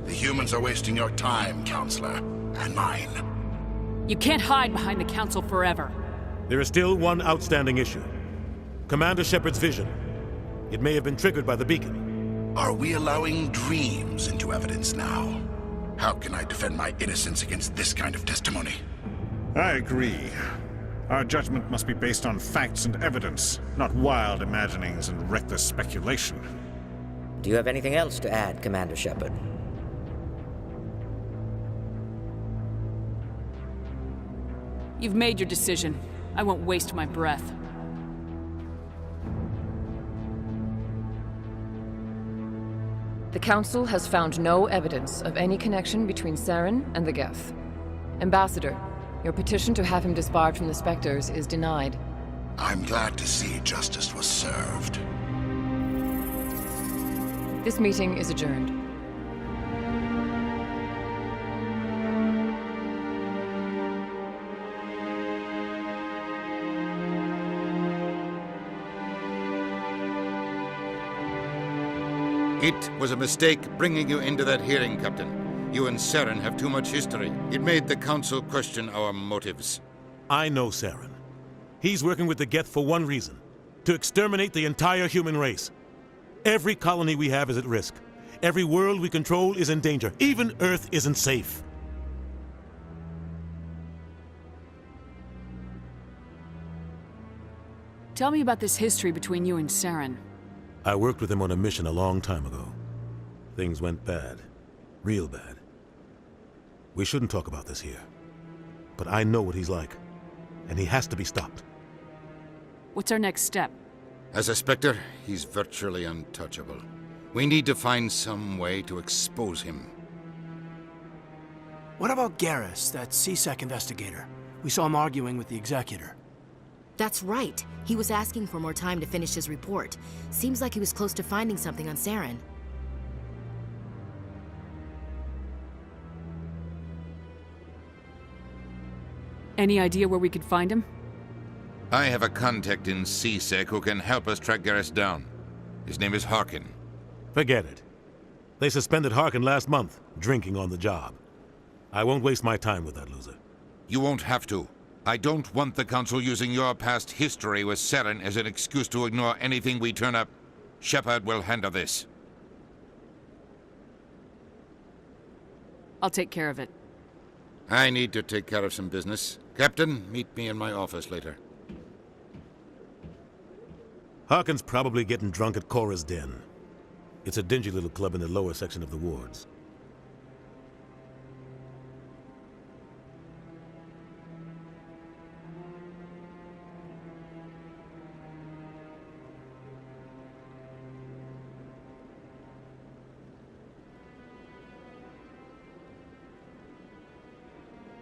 The humans are wasting your time, Counselor, and mine. You can't hide behind the Council forever. There is still one outstanding issue. Commander Shepard's vision. It may have been triggered by the beacon. Are we allowing dreams into evidence now? How can I defend my innocence against this kind of testimony? I agree. Our judgment must be based on facts and evidence, not wild imaginings and reckless speculation. Do you have anything else to add, Commander Shepard? You've made your decision. I won't waste my breath. The Council has found no evidence of any connection between Saren and the Geth. Ambassador, your petition to have him disbarred from the Spectres is denied. I'm glad to see justice was served. This meeting is adjourned. It was a mistake bringing you into that hearing, Captain. You and Saren have too much history. It made the Council question our motives. I know Saren. He's working with the Geth for one reason. To exterminate the entire human race. Every colony we have is at risk. Every world we control is in danger. Even Earth isn't safe. Tell me about this history between you and Saren. I worked with him on a mission a long time ago. Things went bad. Real bad. We shouldn't talk about this here. But I know what he's like. And he has to be stopped. What's our next step? As a Spectre, he's virtually untouchable. We need to find some way to expose him. What about Garrus, that CSEC investigator? We saw him arguing with the Executor. That's right. He was asking for more time to finish his report. Seems like he was close to finding something on Saren. Any idea where we could find him? I have a contact in CSEC who can help us track Garrus down. His name is Harkin. Forget it. They suspended Harkin last month, drinking on the job. I won't waste my time with that loser. You won't have to. I don't want the Council using your past history with Saren as an excuse to ignore anything we turn up. Shepard will handle this. I'll take care of it. I need to take care of some business. Captain, meet me in my office later. Harkin's probably getting drunk at Cora's Den. It's a dingy little club in the lower section of the wards.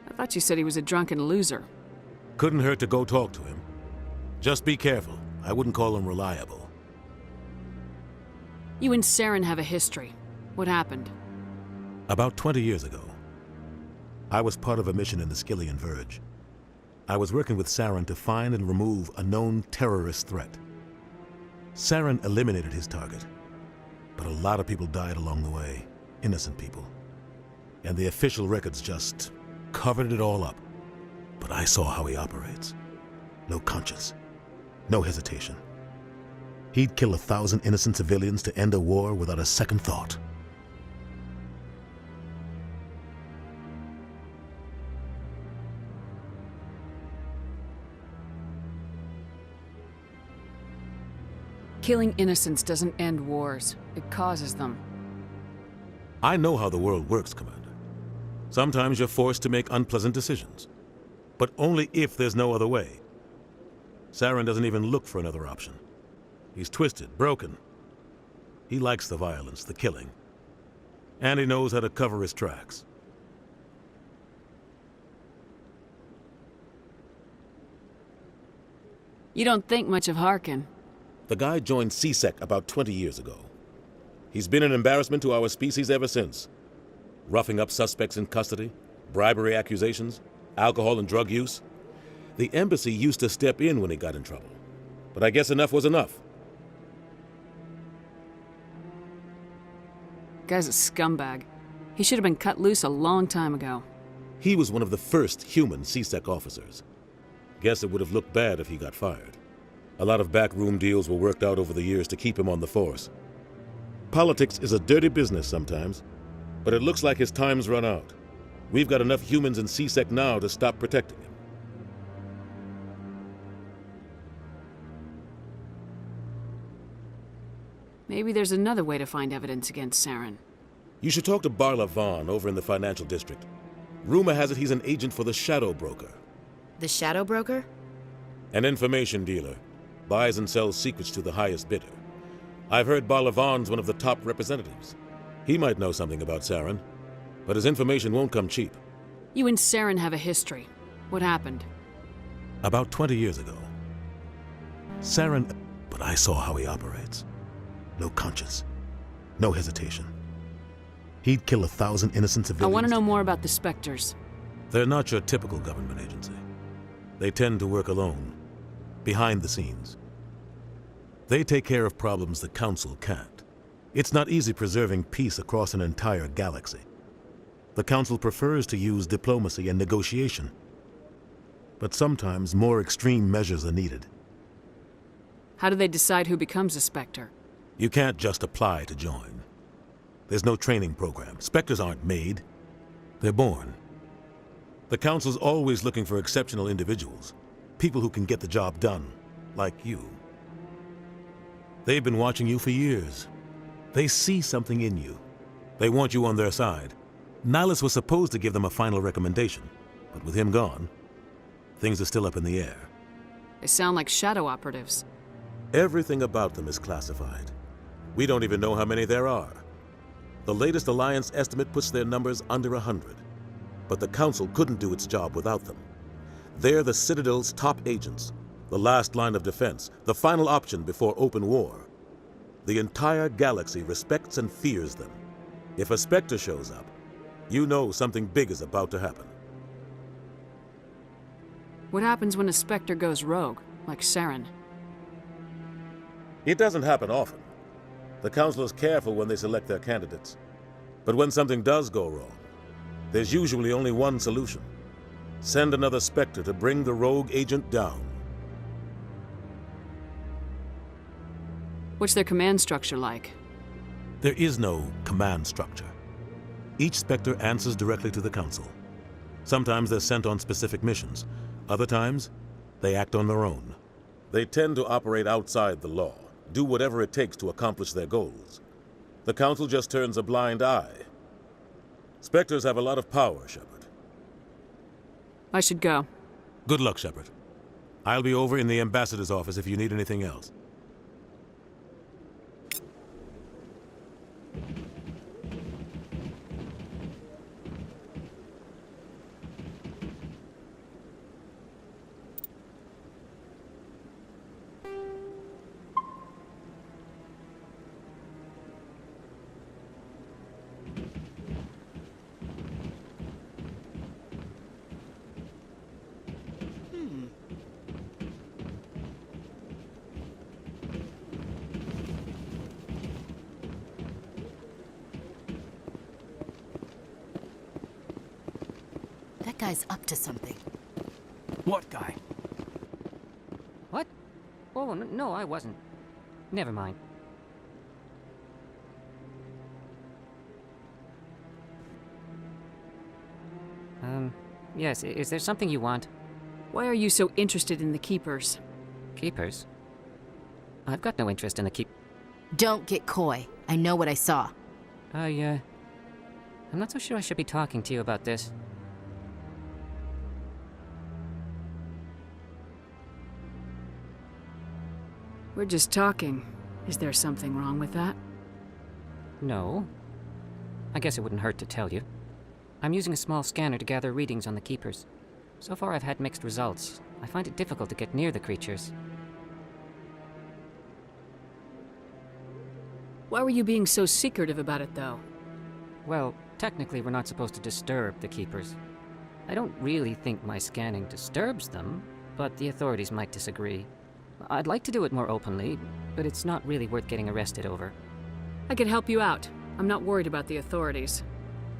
I thought you said he was a drunken loser. Couldn't hurt to go talk to him. Just be careful. I wouldn't call him reliable. You and Saren have a history. What happened? About 20 years ago, I was part of a mission in the Skyllian Verge. I was working with Saren to find and remove a known terrorist threat. Saren eliminated his target, but a lot of people died along the way, innocent people. And the official records just covered it all up. But I saw how he operates. No conscience, no hesitation. He'd kill 1,000 innocent civilians to end a war without a second thought. Killing innocents doesn't end wars. It causes them. I know how the world works, Commander. Sometimes you're forced to make unpleasant decisions. But only if there's no other way. Saren doesn't even look for another option. He's twisted, broken. He likes the violence, the killing. And he knows how to cover his tracks. You don't think much of Harkin. The guy joined CSEC about 20 years ago. He's been an embarrassment to our species ever since. Roughing up suspects in custody, bribery accusations, alcohol and drug use. The embassy used to step in when he got in trouble. But I guess enough was enough. Guy's a scumbag. He should have been cut loose a long time ago. He was one of the first human CSEC officers. Guess it would have looked bad if he got fired. A lot of backroom deals were worked out over the years to keep him on the force. Politics is a dirty business sometimes, but it looks like his time's run out. We've got enough humans in CSEC now to stop protecting him. Maybe there's another way to find evidence against Saren. You should talk to Barla Vaughn over in the financial district. Rumor has it he's an agent for the Shadow Broker. The Shadow Broker? An information dealer. Buys and sells secrets to the highest bidder. I've heard Barla Vaughn's one of the top representatives. He might know something about Saren, but his information won't come cheap. You and Saren have a history. What happened? About 20 years ago. Saren... But I saw how he operates. No conscience. No hesitation. He'd kill 1,000 innocent civilians. I want to know more about the Spectres. They're not your typical government agency. They tend to work alone, behind the scenes. They take care of problems the Council can't. It's not easy preserving peace across an entire galaxy. The Council prefers to use diplomacy and negotiation. But sometimes more extreme measures are needed. How do they decide who becomes a Spectre? You can't just apply to join. There's no training program. Spectres aren't made. They're born. The Council's always looking for exceptional individuals. People who can get the job done, like you. They've been watching you for years. They see something in you. They want you on their side. Nihilus was supposed to give them a final recommendation, but with him gone, things are still up in the air. They sound like shadow operatives. Everything about them is classified. We don't even know how many there are. The latest Alliance estimate puts their numbers under 100. But the Council couldn't do its job without them. They're the Citadel's top agents, The last line of defense, the final option before open war. The entire galaxy respects and fears them. If a Spectre shows up, you know something big is about to happen. What happens when a Spectre goes rogue, like Saren? It doesn't happen often. The Council is careful when they select their candidates. But when something does go wrong, there's usually only one solution. Send another Spectre to bring the rogue agent down. What's their command structure like? There is no command structure. Each Spectre answers directly to the Council. Sometimes they're sent on specific missions. Other times, they act on their own. They tend to operate outside the law, do whatever it takes to accomplish their goals. The Council just turns a blind eye. Spectres have a lot of power, Shepard. I should go. Good luck, Shepard. I'll be over in the Ambassador's office if you need anything else. That guy's up to something. What guy? What? Oh, no, I wasn't. Never mind. Yes, is there something you want? Why are you so interested in the Keepers? Keepers? I've got no interest in the Don't get coy. I know what I saw. I'm not so sure I should be talking to you about this. We're just talking. Is there something wrong with that? No. I guess it wouldn't hurt to tell you. I'm using a small scanner to gather readings on the Keepers. So far I've had mixed results. I find it difficult to get near the creatures. Why were you being so secretive about it, though? Well, technically we're not supposed to disturb the Keepers. I don't really think my scanning disturbs them, but the authorities might disagree. I'd like to do it more openly, but it's not really worth getting arrested over. I can help you out. I'm not worried about the authorities.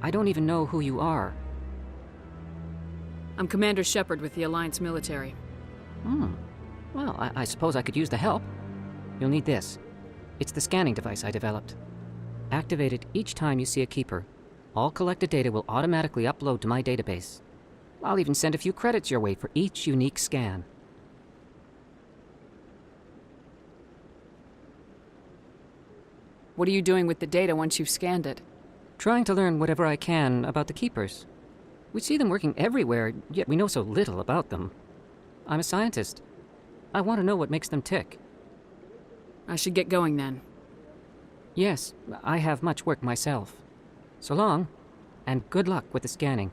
I don't even know who you are. I'm Commander Shepard with the Alliance military. Well, I suppose I could use the help. You'll need this. It's the scanning device I developed. Activate it each time you see a Keeper. All collected data will automatically upload to my database. I'll even send a few credits your way for each unique scan. What are you doing with the data once you've scanned it? Trying to learn whatever I can about the Keepers. We see them working everywhere, yet we know so little about them. I'm a scientist. I want to know what makes them tick. I should get going then. Yes, I have much work myself. So long, and good luck with the scanning.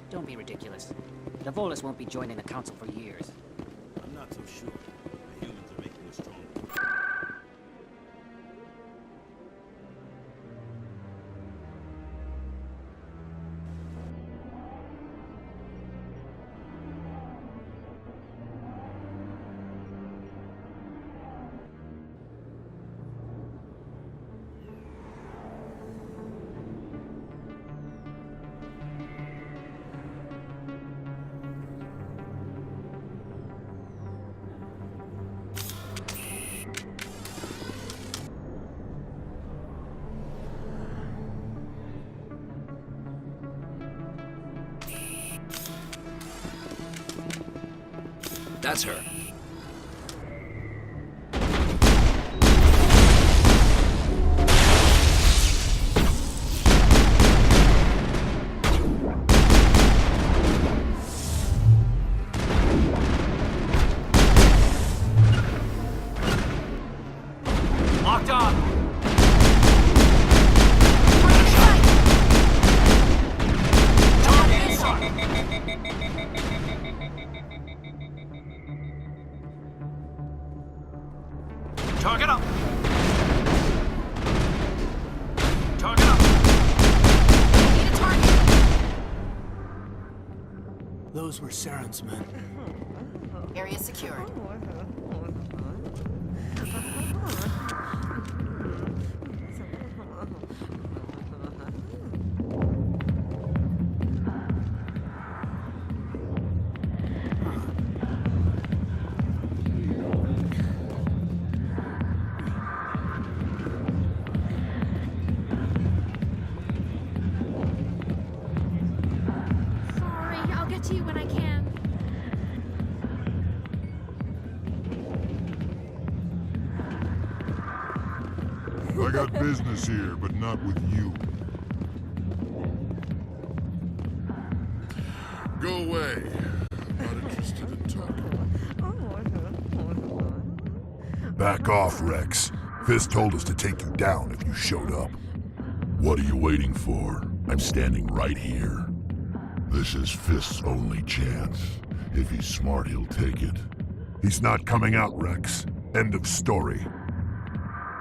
Don't be ridiculous. The Volus won't be joining the Council for years. I'm not so sure. The humans are making us stronger. That's her. those were Saren's men. Area secured. Sorry, I'll get to you when I can. I got business here, but not with you. Go away. I'm not interested in talking. Back off, Rex. Fist told us to take you down if you showed up. What are you waiting for? I'm standing right here. This is Fist's only chance. If he's smart, he'll take it. He's not coming out, Rex. End of story.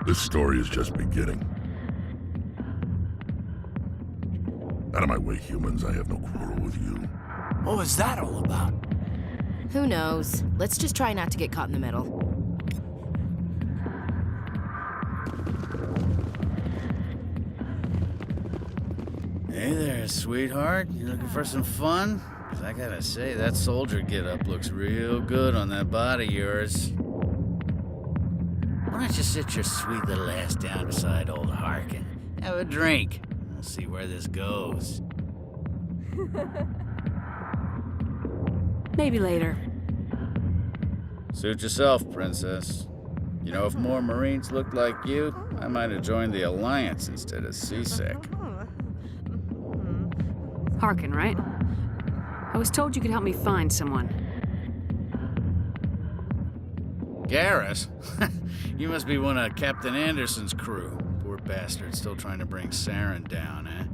This story is just beginning. Out of my way, humans. I have no quarrel with you. What was that all about? Who knows? Let's just try not to get caught in the middle. Hey there, sweetheart. You looking for some fun? 'Cause I gotta say, that soldier get-up looks real good on that body of yours. Why don't you sit your sweet little ass down beside old Harkin? Have a drink. We'll see where this goes. Maybe later. Suit yourself, princess. You know, if more Marines looked like you, I might have joined the Alliance instead of CSEC. Harkin, right? I was told you could help me find someone. Garrus? You must be one of Captain Anderson's crew. Poor bastard, still trying to bring Saren down, eh?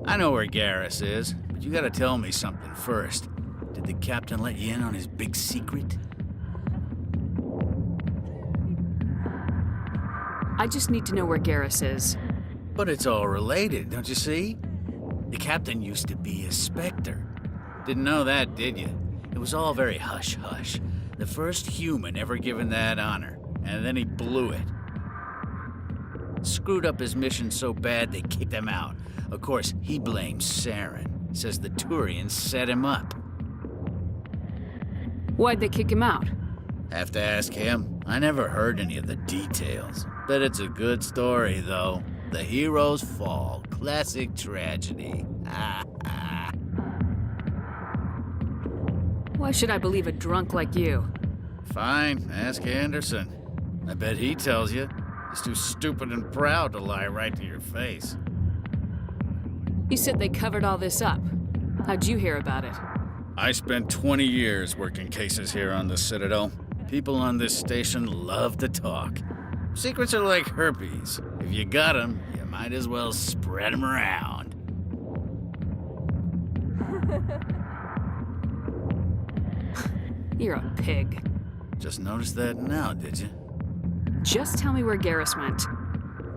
I know where Garrus is, but you gotta tell me something first. Did the captain let you in on his big secret? I just need to know where Garrus is. But it's all related, don't you see? The captain used to be a Spectre. Didn't know that, did you? It was all very hush-hush. The first human ever given that honor, and then he blew it. Screwed up his mission so bad they kicked him out. Of course, he blames Saren. Says the Turians set him up. Why'd they kick him out? Have to ask him. I never heard any of the details. Bet it's a good story, though. The hero's fall. Classic tragedy. Why should I believe a drunk like you? Fine, ask Anderson. I bet he tells you. He's too stupid and proud to lie right to your face. You said they covered all this up. How'd you hear about it? I spent 20 years working cases here on the Citadel. People on this station love to talk. Secrets are like herpes. If you got them, you might as well spread them around. You're a pig. Just noticed that now, did you? Just tell me where Garrus went.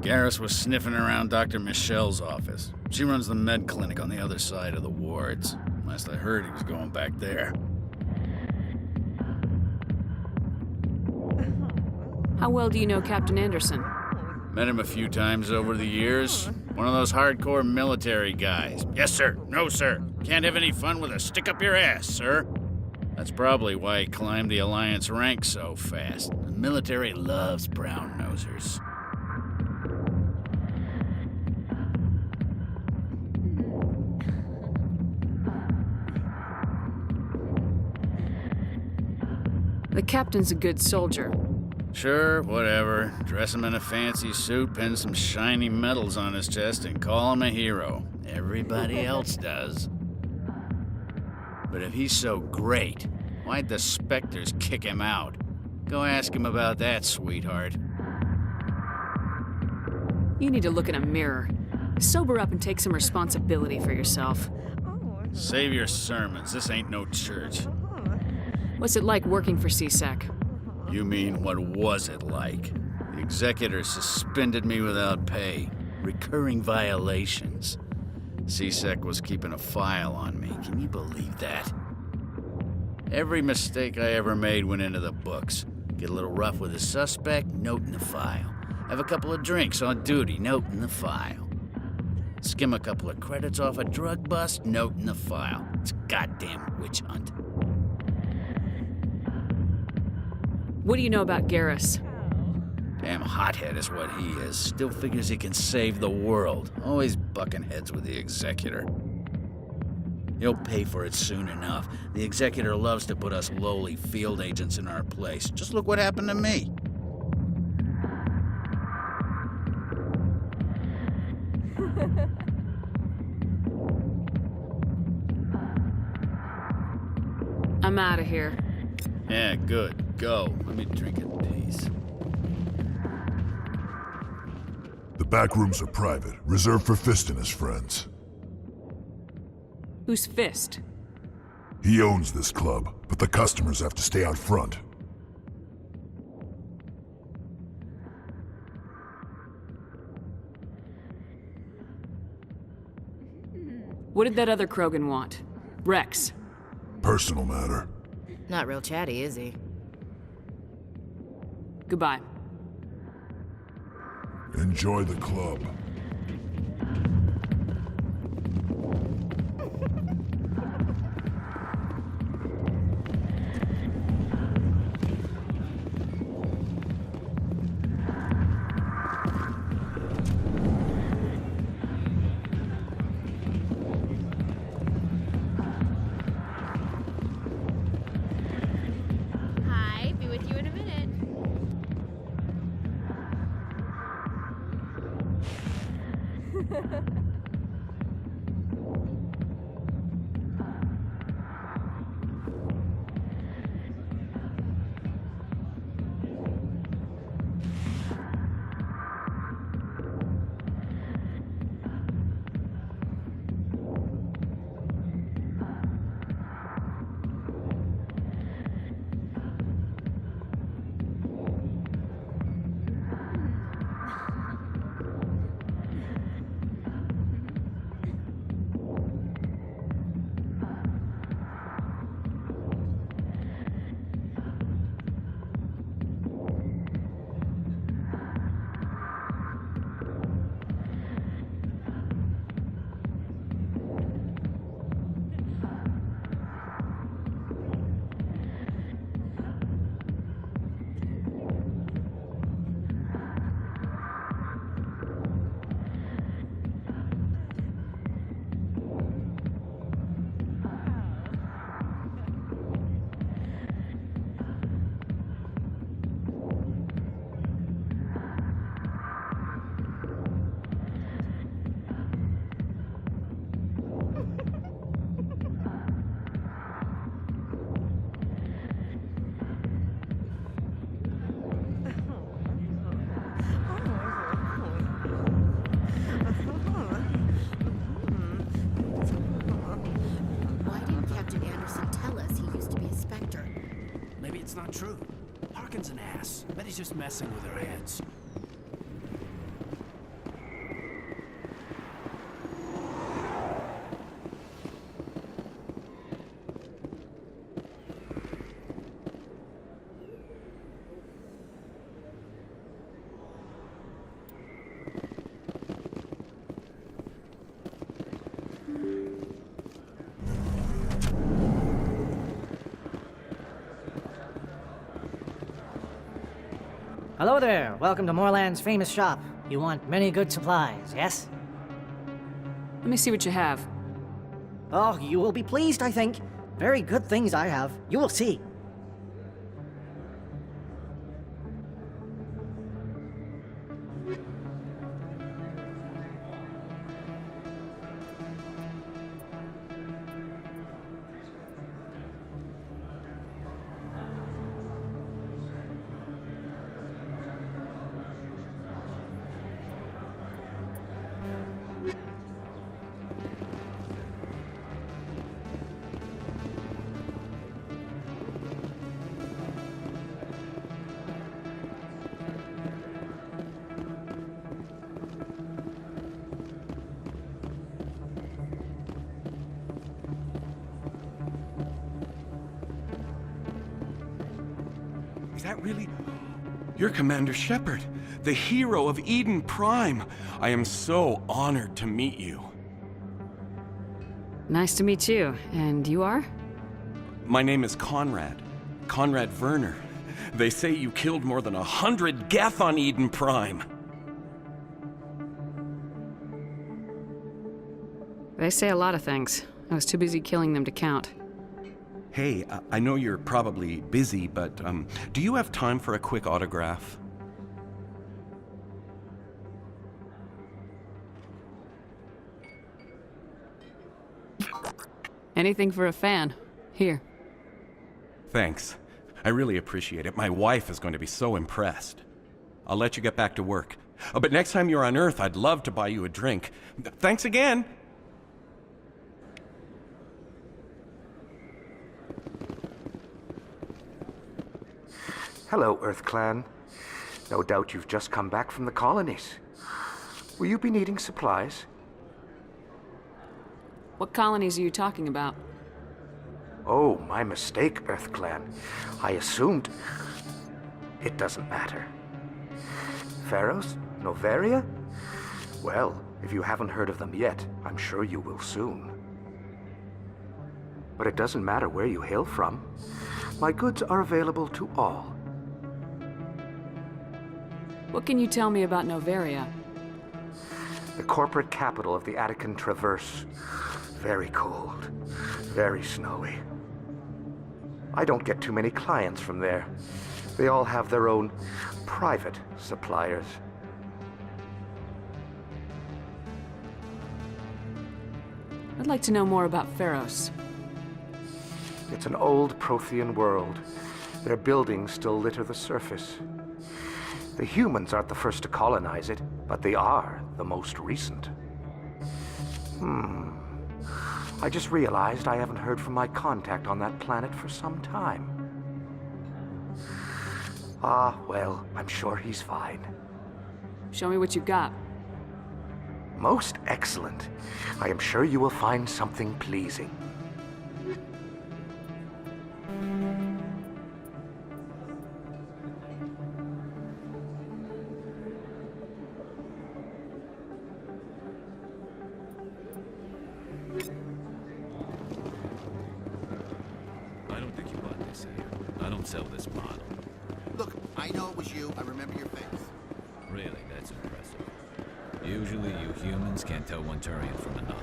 Garrus was sniffing around Dr. Michelle's office. She runs the med clinic on the other side of the wards. Last I heard, he was going back there. How well do you know Captain Anderson? Met him a few times over the years. One of those hardcore military guys. Yes, sir. No, sir. Can't have any fun with a stick up your ass, sir. That's probably why he climbed the Alliance ranks so fast. The military loves brown-nosers. The captain's a good soldier. Sure, whatever. Dress him in a fancy suit, pin some shiny medals on his chest, and call him a hero. Everybody else does. But if he's so great, why'd the Spectres kick him out? Go ask him about that, sweetheart. You need to look in a mirror. Sober up and take some responsibility for yourself. Save your sermons. This ain't no church. What's it like working for CSEC? You mean, what was it like? The executor suspended me without pay. Recurring violations. CSEC was keeping a file on me. Can you believe that? Every mistake I ever made went into the books. Get a little rough with a suspect, note in the file. Have a couple of drinks on duty, note in the file. Skim a couple of credits off a drug bust, note in the file. It's a goddamn witch hunt. What do you know about Garrus? Damn hothead is what he is. Still figures he can save the world. Always bucking heads with the Executor. He'll pay for it soon enough. The Executor loves to put us lowly field agents in our place. Just look what happened to me. I'm out of here. Yeah, good. Go. Let me drink in peace. The back rooms are private, reserved for Fist and his friends. Who's Fist? He owns this club, but the customers have to stay out front. What did that other Krogan want? Rex. Personal matter. Not real chatty, is he? Goodbye. Enjoy the club. Hi, be with you in a minute. Why didn't Captain Anderson tell us he used to be a Spectre? Maybe it's not true. Harkin's an ass. Bet he's just messing with our heads. Hello there. Welcome to Moorland's famous shop. You want many good supplies, yes? Let me see what you have. Oh, you will be pleased, I think. Very good things I have. You will see. Is that really... You're Commander Shepard, the hero of Eden Prime. I am so honored to meet you. Nice to meet you. And you are? My name is Conrad. Conrad Werner. They say you killed more than 100 Geth on Eden Prime. They say a lot of things. I was too busy killing them to count. Hey, I know you're probably busy, but do you have time for a quick autograph? Anything for a fan. Here. Thanks. I really appreciate it. My wife is going to be so impressed. I'll let you get back to work. But next time you're on Earth, I'd love to buy you a drink. Thanks again! Hello, Earth Clan. No doubt you've just come back from the colonies. Will you be needing supplies? What colonies are you talking about? Oh, my mistake, Earth Clan. I assumed... It doesn't matter. Pharaohs? Noveria? Well, if you haven't heard of them yet, I'm sure you will soon. But it doesn't matter where you hail from. My goods are available to all. What can you tell me about Noveria? The corporate capital of the Attican Traverse. Very cold. Very snowy. I don't get too many clients from there. They all have their own private suppliers. I'd like to know more about Pharos. It's an old Prothean world. Their buildings still litter the surface. The humans aren't the first to colonize it, but they are the most recent. I just realized I haven't heard from my contact on that planet for some time. Ah, well, I'm sure he's fine. Show me what you've got. Most excellent. I am sure you will find something pleasing. I don't think you bought this here. I don't sell this model. Look, I know it was you. I remember your face. Really, that's impressive. Usually you humans can't tell one Turian from another.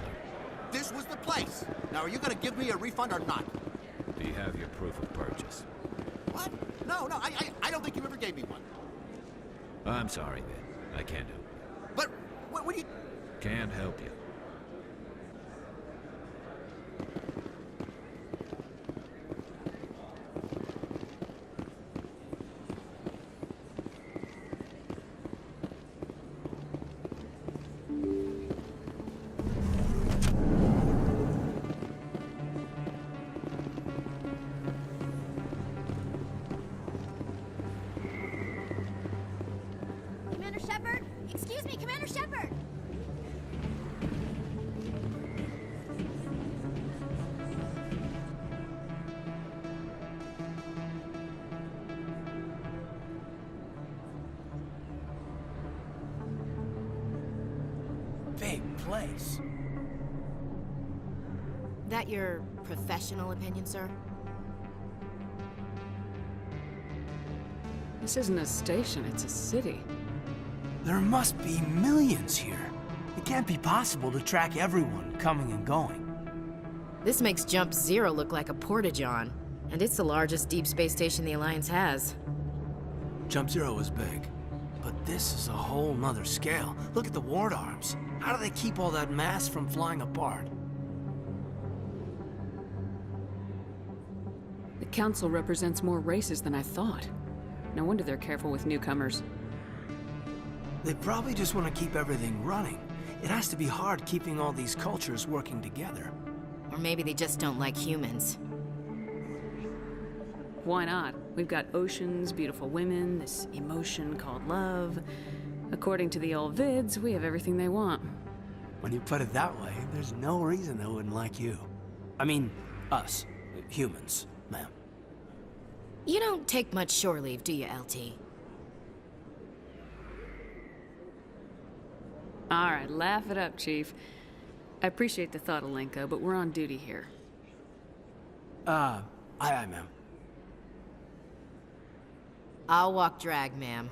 This was the place. Now, are you going to give me a refund or not? Do you have your proof of purchase? What? No, I don't think you ever gave me one. I'm sorry, then. I can't help you. But, what do you... Can't help you. Commander Shepard? Excuse me, Commander Shepard! Big place. That your professional opinion, sir? This isn't a station, it's a city. There must be millions here. It can't be possible to track everyone coming and going. This makes Jump Zero look like a porta-john, and it's the largest deep space station the Alliance has. Jump Zero is big, but this is a whole nother scale. Look at the ward arms. How do they keep all that mass from flying apart? The Council represents more races than I thought. No wonder they're careful with newcomers. They probably just want to keep everything running. It has to be hard keeping all these cultures working together. Or maybe they just don't like humans. Why not? We've got oceans, beautiful women, this emotion called love. According to the old vids, we have everything they want. When you put it that way, there's no reason they wouldn't like you. I mean, us. Humans, ma'am. You don't take much shore leave, do you, LT? Alright, laugh it up, Chief. I appreciate the thought, Alenka, but we're on duty here. Aye, ma'am. I'll walk drag, ma'am.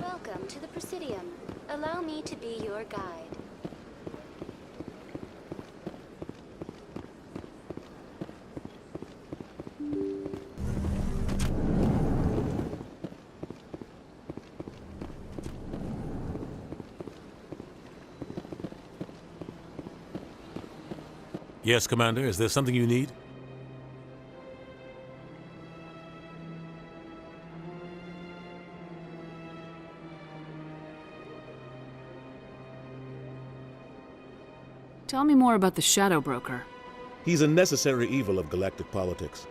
Welcome to the Presidium. Allow me to be your guide. Yes, Commander. Is there something you need? Tell me more about the Shadow Broker. He's a necessary evil of galactic politics.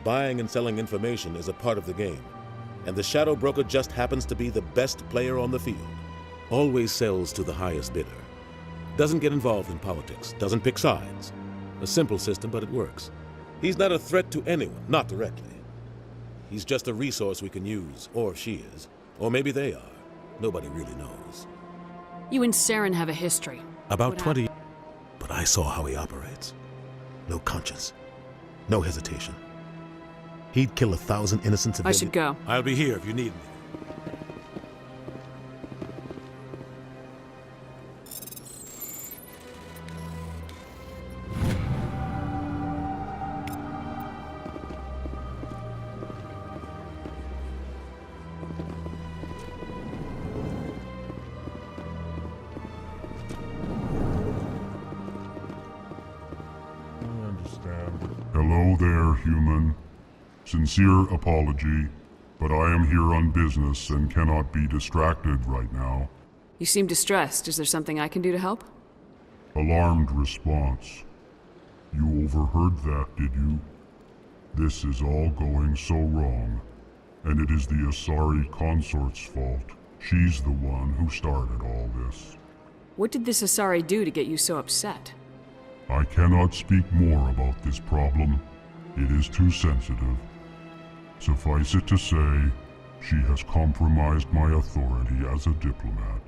Buying and selling information is a part of the game, and the Shadow Broker just happens to be the best player on the field. Always sells to the highest bidder. Doesn't get involved in politics, doesn't pick sides. A simple system, but it works. He's not a threat to anyone, not directly. He's just a resource we can use, or she is. Or maybe they are. Nobody really knows. You and Saren have a history. About 20, but I saw how he operates. No conscience. No hesitation. He'd kill 1,000 innocent civilians. I should go. I'll be here if you need me. Hello there, human. Sincere apology, but I am here on business and cannot be distracted right now. You seem distressed. Is there something I can do to help? Alarmed response. You overheard that, did you? This is all going so wrong, and it is the Asari consort's fault. She's the one who started all this. What did this Asari do to get you so upset? I cannot speak more about this problem. It is too sensitive. Suffice it to say, she has compromised my authority as a diplomat.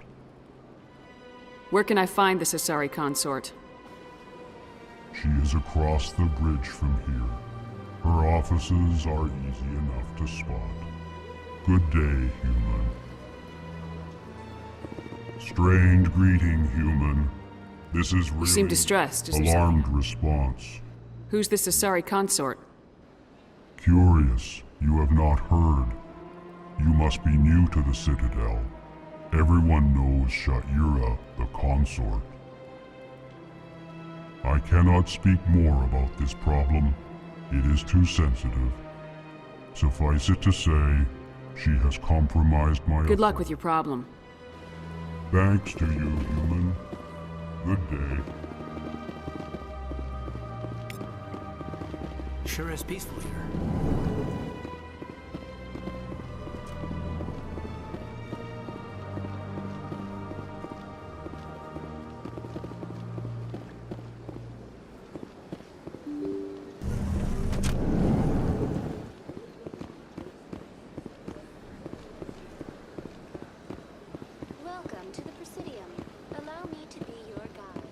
Where can I find this Asari consort? She is across the bridge from here. Her offices are easy enough to spot. Good day, human. Strained greeting, human. This is really... You seem distressed. Is there alarmed something? Response. Who's this Asari consort? Curious. You have not heard. You must be new to the Citadel. Everyone knows Sha'ira, the consort. I cannot speak more about this problem. It is too sensitive. Suffice it to say, she has compromised my... Good luck with your problem. Thanks to you, human. Good day. Sure is peaceful here. Welcome to the Presidium. Allow me to be your guide.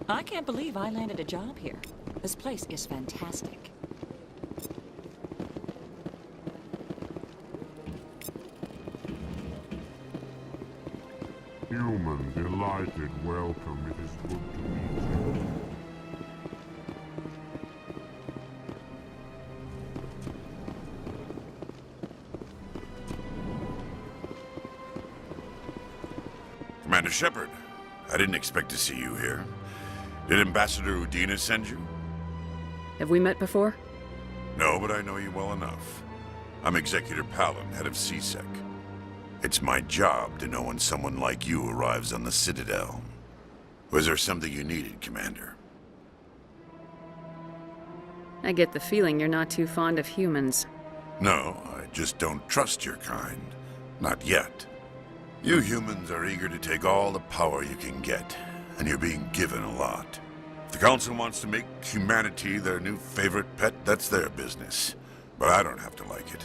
I can't believe I landed a job here. This place is fantastic. Human, delighted welcome. It is good to meet you. Commander Shepard, I didn't expect to see you here. Did Ambassador Udina send you? Have we met before? No, but I know you well enough. I'm Executor Palin, head of CSEC. It's my job to know when someone like you arrives on the Citadel. Was there something you needed, Commander? I get the feeling you're not too fond of humans. No, I just don't trust your kind. Not yet. You humans are eager to take all the power you can get, and you're being given a lot. If the Council wants to make humanity their new favorite pet, that's their business. But I don't have to like it.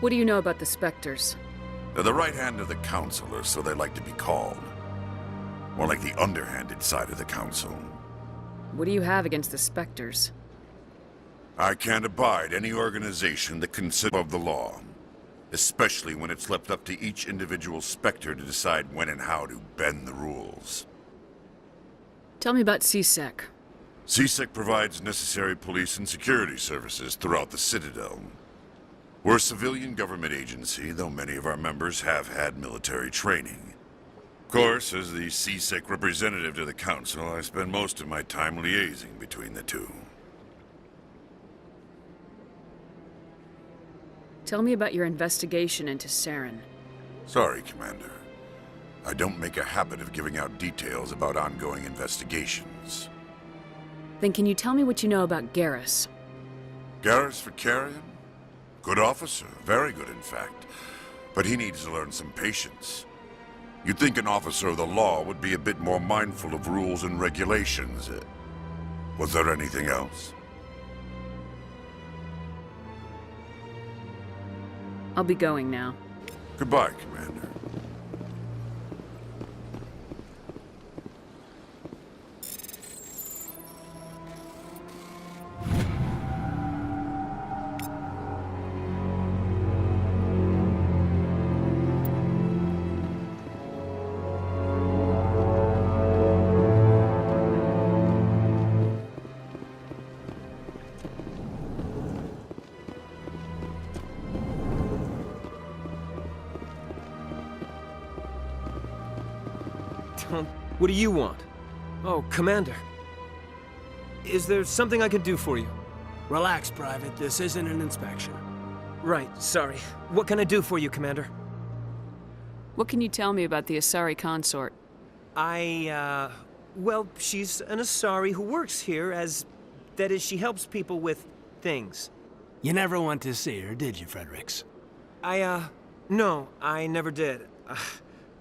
What do you know about the Spectres? They're the right hand of the Council, or so they like to be called. More like the underhanded side of the Council. What do you have against the Spectres? I can't abide any organization that considers above the law. Especially when it's left up to each individual Spectre to decide when and how to bend the rules. Tell me about CSEC. CSEC provides necessary police and security services throughout the Citadel. We're a civilian government agency, though many of our members have had military training. Of course, as the CSEC representative to the Council, I spend most of my time liaising between the two. Tell me about your investigation into Saren. Sorry, Commander. I don't make a habit of giving out details about ongoing investigations. Then can you tell me what you know about Garrus? Garrus Vakarian? Good officer, very good in fact. But he needs to learn some patience. You'd think an officer of the law would be a bit more mindful of rules and regulations. Was there anything else? I'll be going now. Goodbye, Commander. What do you want? Oh, Commander. Is there something I can do for you? Relax, Private. This isn't an inspection. Right, sorry. What can I do for you, Commander? What can you tell me about the Asari consort? Well, she's an Asari who works here as... That is, she helps people with things. You never went to see her, did you, Fredericks? No, I never did.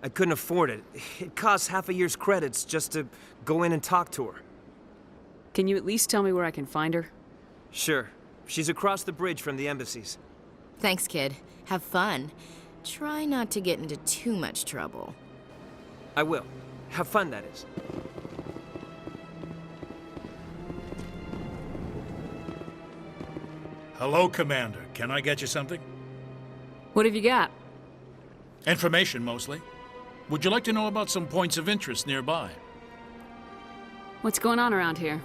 I couldn't afford it. It costs half a year's credits just to go in and talk to her. Can you at least tell me where I can find her? Sure. She's across the bridge from the embassies. Thanks, kid. Have fun. Try not to get into too much trouble. I will. Have fun, that is. Hello, Commander. Can I get you something? What have you got? Information, mostly. Would you like to know about some points of interest nearby? What's going on around here?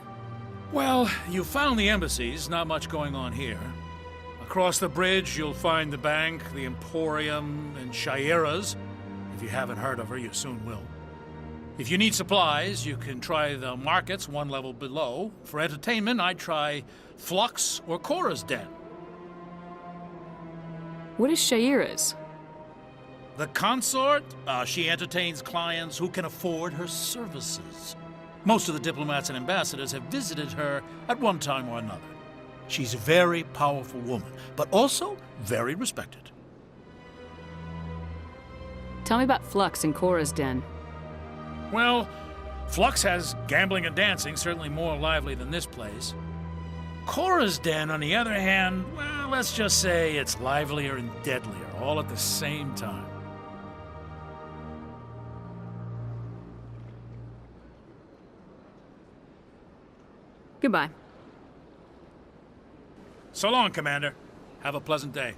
Well, you found the embassies. Not much going on here. Across the bridge, you'll find the bank, the Emporium, and Shaira's. If you haven't heard of her, you soon will. If you need supplies, you can try the markets one level below. For entertainment, I'd try Flux or Cora's Den. What is Shaira's? The consort, she entertains clients who can afford her services. Most of the diplomats and ambassadors have visited her at one time or another. She's a very powerful woman, but also very respected. Tell me about Flux and Cora's Den. Well, Flux has gambling and dancing, certainly more lively than this place. Cora's Den, on the other hand, well, let's just say it's livelier and deadlier, all at the same time. Goodbye. So long, Commander. Have a pleasant day.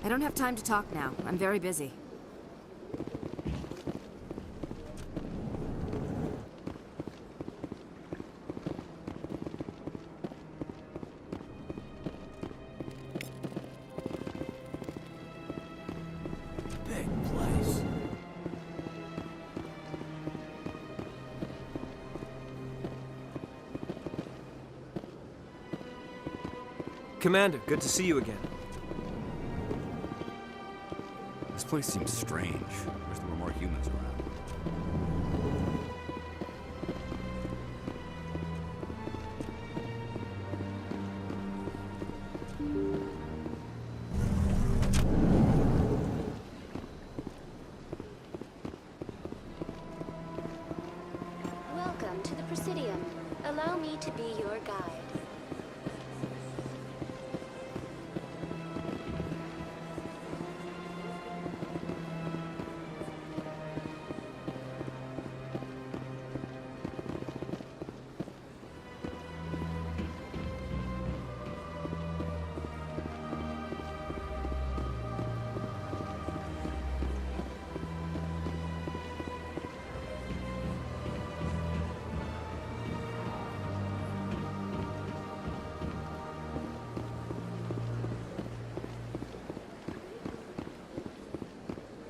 I don't have time to talk now. I'm very busy. Big place. Commander, good to see you again. This place seems strange. Wish there were more humans around. Welcome to the Presidium. Allow me to be your guide.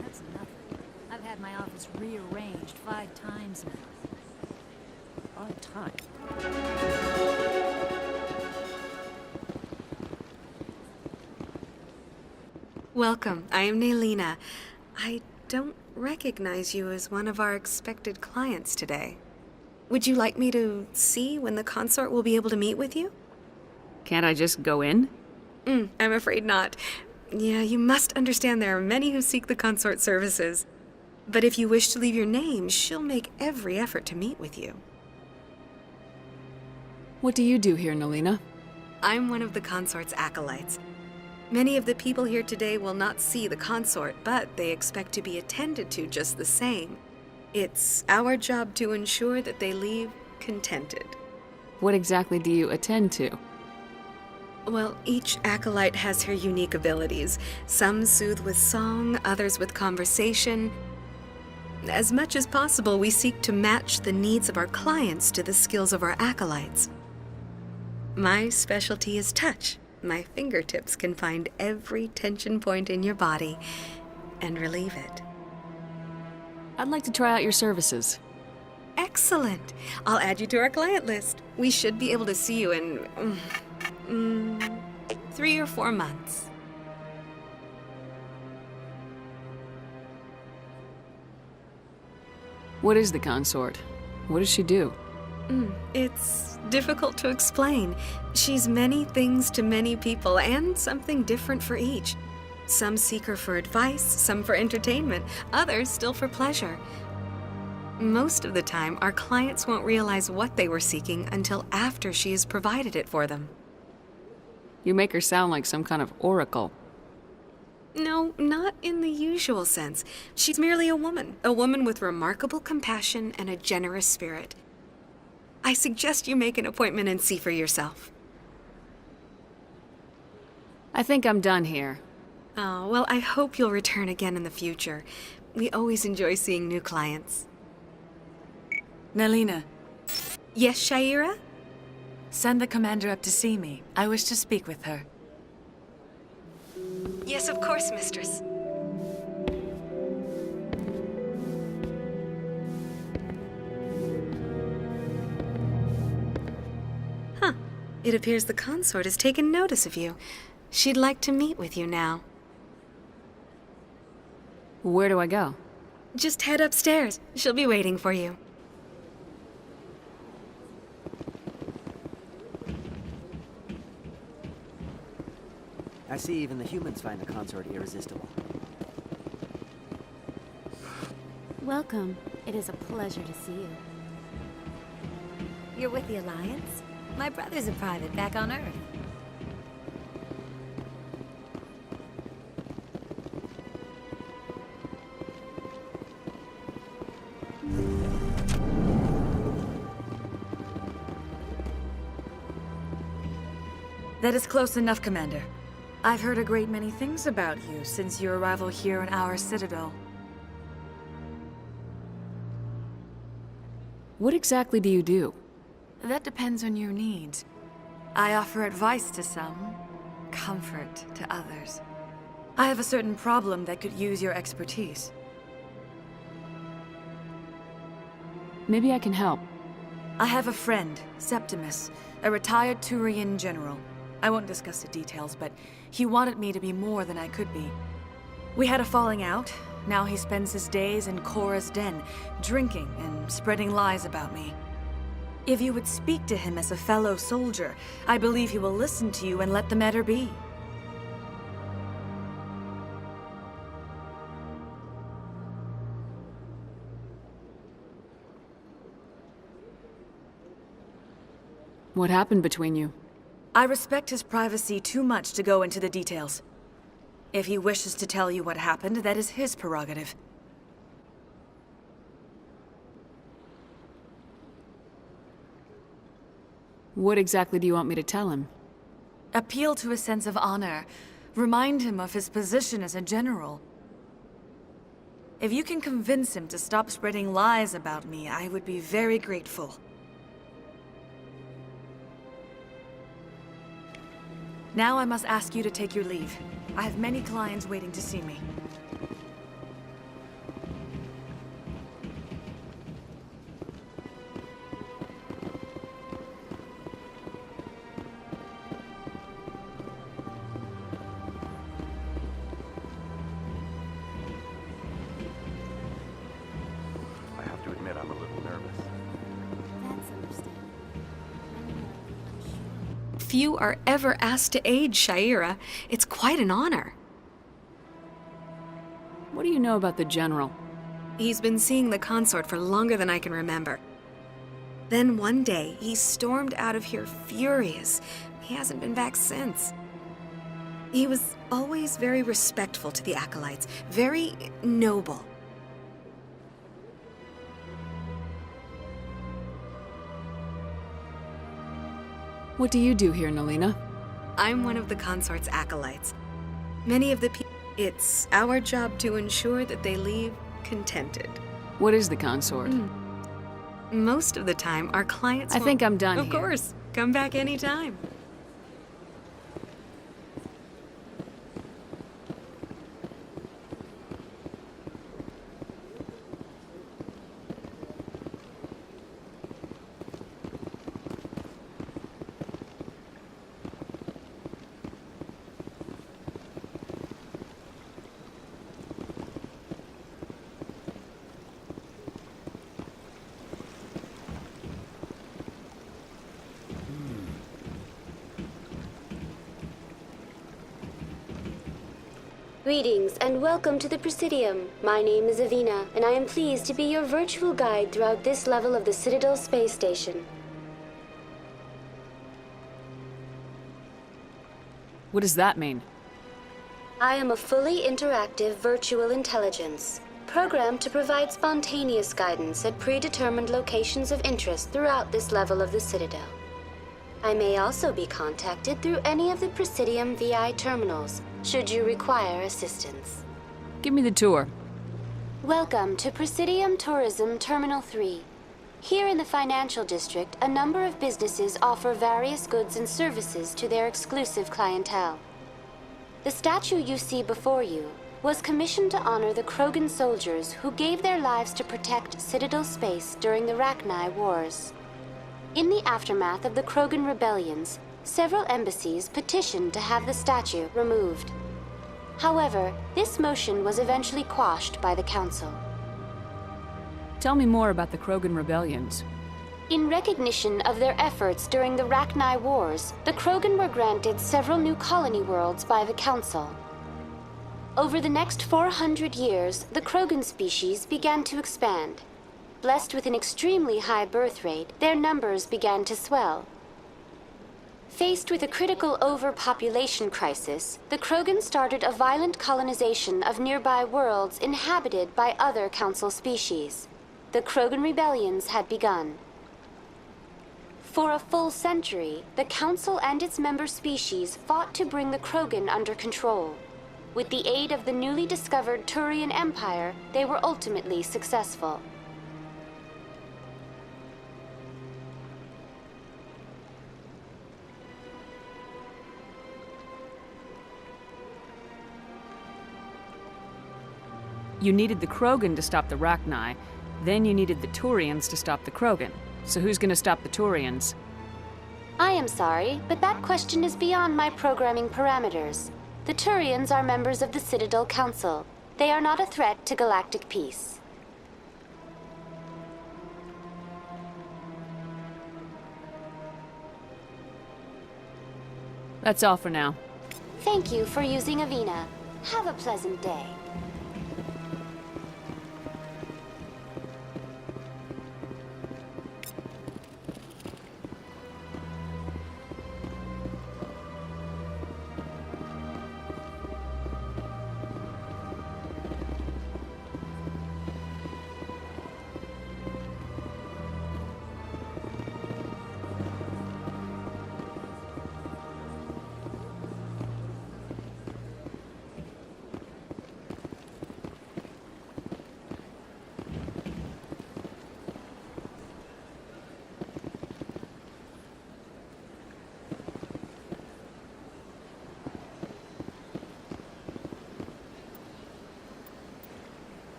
That's nothing. I've had my office rearranged 5 times now. 5 times? Welcome. I am Naylina. I don't recognize you as one of our expected clients today. Would you like me to see when the consort will be able to meet with you? Can't I just go in? I'm afraid not. Yeah, you must understand there are many who seek the consort services. But if you wish to leave your name, she'll make every effort to meet with you. What do you do here, Naylina? I'm one of the consort's acolytes. Many of the people here today will not see the consort, but they expect to be attended to just the same. It's our job to ensure that they leave contented. What exactly do you attend to? Well, each acolyte has her unique abilities. Some soothe with song, others with conversation. As much as possible, we seek to match the needs of our clients to the skills of our acolytes. My specialty is touch. My fingertips can find every tension point in your body and relieve it. I'd like to try out your services. Excellent. I'll add you to our client list. We should be able to see you in 3 or 4 months. What is the consort? What does she do? It's difficult to explain. She's many things to many people, and something different for each. Some seek her for advice, some for entertainment, others still for pleasure. Most of the time, our clients won't realize what they were seeking until after she has provided it for them. You make her sound like some kind of oracle. No, not in the usual sense. She's merely a woman with remarkable compassion and a generous spirit. I suggest you make an appointment and see for yourself. I think I'm done here. Oh, well, I hope you'll return again in the future. We always enjoy seeing new clients. Nalina. Yes, Shaira? Send the commander up to see me. I wish to speak with her. Yes, of course, mistress. Huh. It appears the consort has taken notice of you. She'd like to meet with you now. Where do I go? Just head upstairs. She'll be waiting for you. I see even the humans find the consort irresistible. Welcome. It is a pleasure to see you. You're with the Alliance? My brother's a private back on Earth. That is close enough, Commander. I've heard a great many things about you since your arrival here in our citadel. What exactly do you do? That depends on your needs. I offer advice to some, comfort to others. I have a certain problem that could use your expertise. Maybe I can help. I have a friend, Septimus, a retired Turian general. I won't discuss the details, but he wanted me to be more than I could be. We had a falling out. Now he spends his days in Korra's den, drinking and spreading lies about me. If you would speak to him as a fellow soldier, I believe he will listen to you and let the matter be. What happened between you? I respect his privacy too much to go into the details. If he wishes to tell you what happened, that is his prerogative. What exactly do you want me to tell him? Appeal to his sense of honor. Remind him of his position as a general. If you can convince him to stop spreading lies about me, I would be very grateful. Now I must ask you to take your leave. I have many clients waiting to see me. I have to admit I'm a little nervous. That's understandable. Few are ever asked to aid Shaira. It's quite an honor. What do you know about the General? He's been seeing the consort for longer than I can remember. Then one day, he stormed out of here furious. He hasn't been back since. He was always very respectful to the acolytes, very noble. What do you do here, Nalina? I'm one of the consort's acolytes. Many of the people, it's our job to ensure that they leave contented. What is the consort? Most of the time, our clients I think I'm done Of here. course. Come back anytime. Greetings and welcome to the Presidium. My name is Avina, and I am pleased to be your virtual guide throughout this level of the Citadel Space Station. What does that mean? I am a fully interactive virtual intelligence, programmed to provide spontaneous guidance at predetermined locations of interest throughout this level of the Citadel. I may also be contacted through any of the Presidium VI terminals, should you require assistance. Give me the tour. Welcome to Presidium Tourism Terminal 3. Here in the financial district, a number of businesses offer various goods and services to their exclusive clientele. The statue you see before you was commissioned to honor the Krogan soldiers who gave their lives to protect Citadel space during the Rachni Wars. In the aftermath of the Krogan rebellions, several embassies petitioned to have the statue removed. However, this motion was eventually quashed by the Council. Tell me more about the Krogan rebellions. In recognition of their efforts during the Rachni Wars, the Krogan were granted several new colony worlds by the Council. Over the next 400 years, the Krogan species began to expand. Blessed with an extremely high birth rate, their numbers began to swell. Faced with a critical overpopulation crisis, the Krogan started a violent colonization of nearby worlds inhabited by other Council species. The Krogan rebellions had begun. For a full century, the Council and its member species fought to bring the Krogan under control. With the aid of the newly discovered Turian Empire, they were ultimately successful. You needed the Krogan to stop the Rachni, then you needed the Turians to stop the Krogan. So who's gonna stop the Turians? I am sorry, but that question is beyond my programming parameters. The Turians are members of the Citadel Council. They are not a threat to galactic peace. That's all for now. Thank you for using Avina. Have a pleasant day.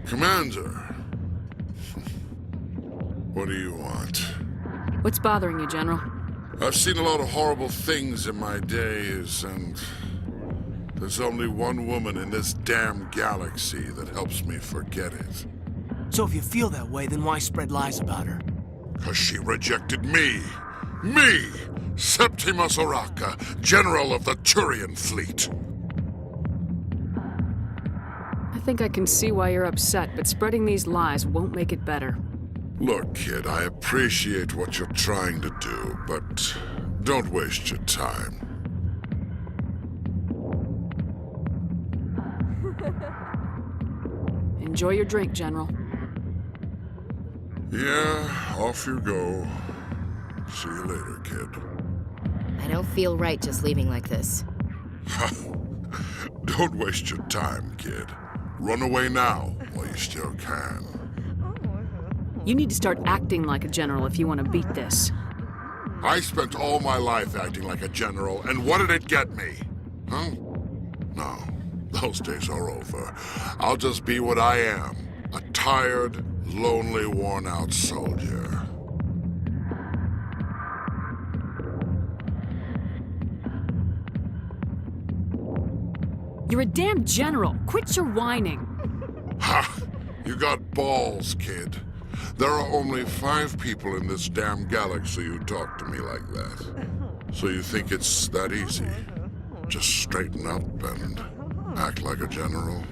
Commander. What do you want? What's bothering you, General? I've seen a lot of horrible things in my days, and there's only one woman in this damn galaxy that helps me forget it. So if you feel that way, then why spread lies about her? 'Cause she rejected me! Me! Septimus Oraka, General of the Turian Fleet! I think I can see why you're upset, but spreading these lies won't make it better. Look, kid, I appreciate what you're trying to do, but don't waste your time. Enjoy your drink, General. Yeah, off you go. See you later, kid. I don't feel right just leaving like this. Don't waste your time, kid. Run away now while you still can. You need to start acting like a general if you want to beat this. I spent all my life acting like a general, and what did it get me? Huh? No, those days are over. I'll just be what I am. A tired, lonely, worn-out soldier. You're a damn general. Quit your whining. Ha! You got balls, kid. There are only 5 people in this damn galaxy who talk to me like that. So you think it's that easy? Just straighten up and act like a general?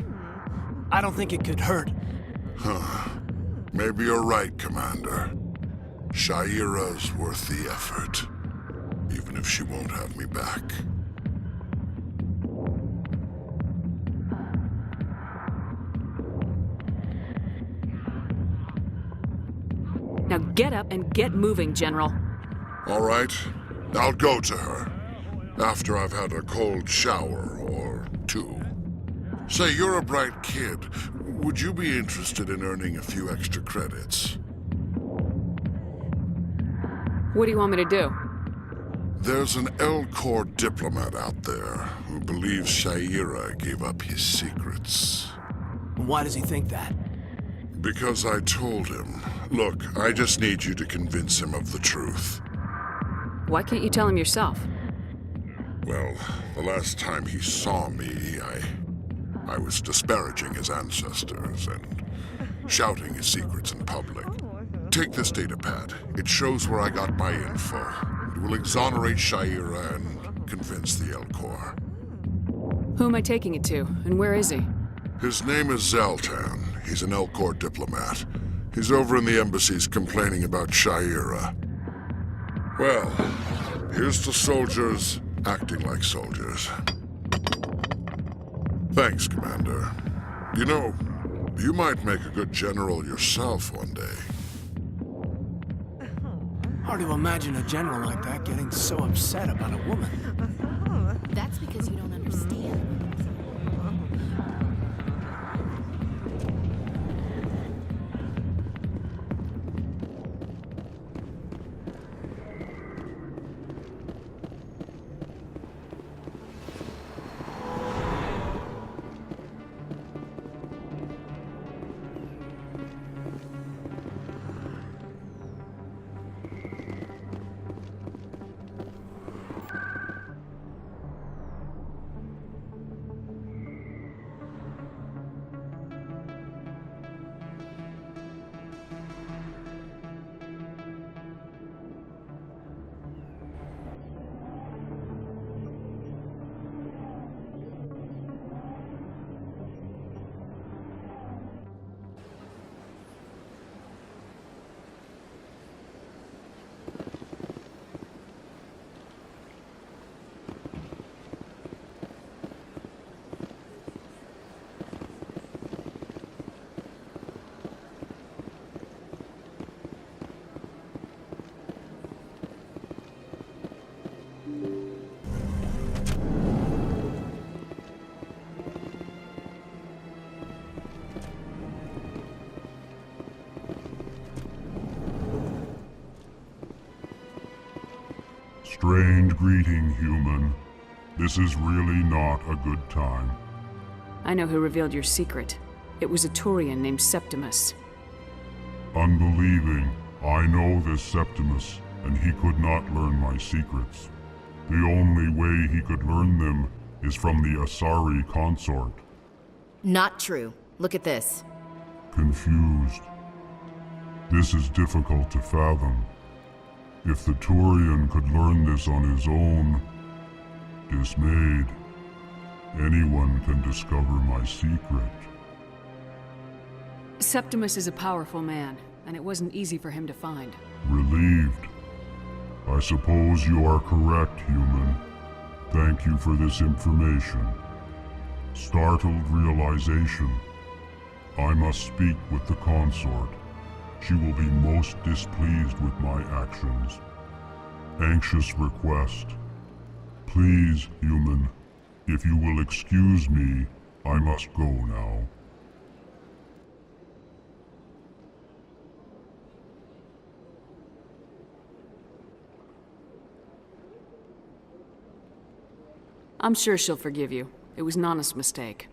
I don't think it could hurt. Huh. Maybe you're right, Commander. Sha'ira's worth the effort. Even if she won't have me back. Now get up and get moving, General. All right. I'll go to her. After I've had a cold shower or 2. Say, you're a bright kid. Would you be interested in earning a few extra credits? What do you want me to do? There's an Elcor diplomat out there who believes Sha'ira gave up his secrets. Why does he think that? Because I told him. Look, I just need you to convince him of the truth. Why can't you tell him yourself? Well, the last time he saw me, I was disparaging his ancestors and shouting his secrets in public. Take this datapad. It shows where I got my info. It will exonerate Sha'ira and convince the Elcor. Who am I taking it to, and where is he? His name is Zaltan. He's an Elcor diplomat. He's over in the embassies complaining about Sha'ira. Well, here's to soldiers acting like soldiers. Thanks, Commander. You know, you might make a good general yourself one day. Hard to imagine a general like that getting so upset about a woman. That's because you don't understand. Strange greeting, human. This is really not a good time. I know who revealed your secret. It was a Turian named Septimus. Unbelieving, I know this Septimus, and he could not learn my secrets. The only way he could learn them is from the Asari consort. Not true. Look at this. Confused. This is difficult to fathom. If the Turian could learn this on his own, dismayed, anyone can discover my secret. Septimus is a powerful man, and it wasn't easy for him to find. Relieved. I suppose you are correct, human. Thank you for this information. Startled realization. I must speak with the consort. She will be most displeased with my actions. Anxious request. Please, human, if you will excuse me, I must go now. I'm sure she'll forgive you. It was Nana's mistake.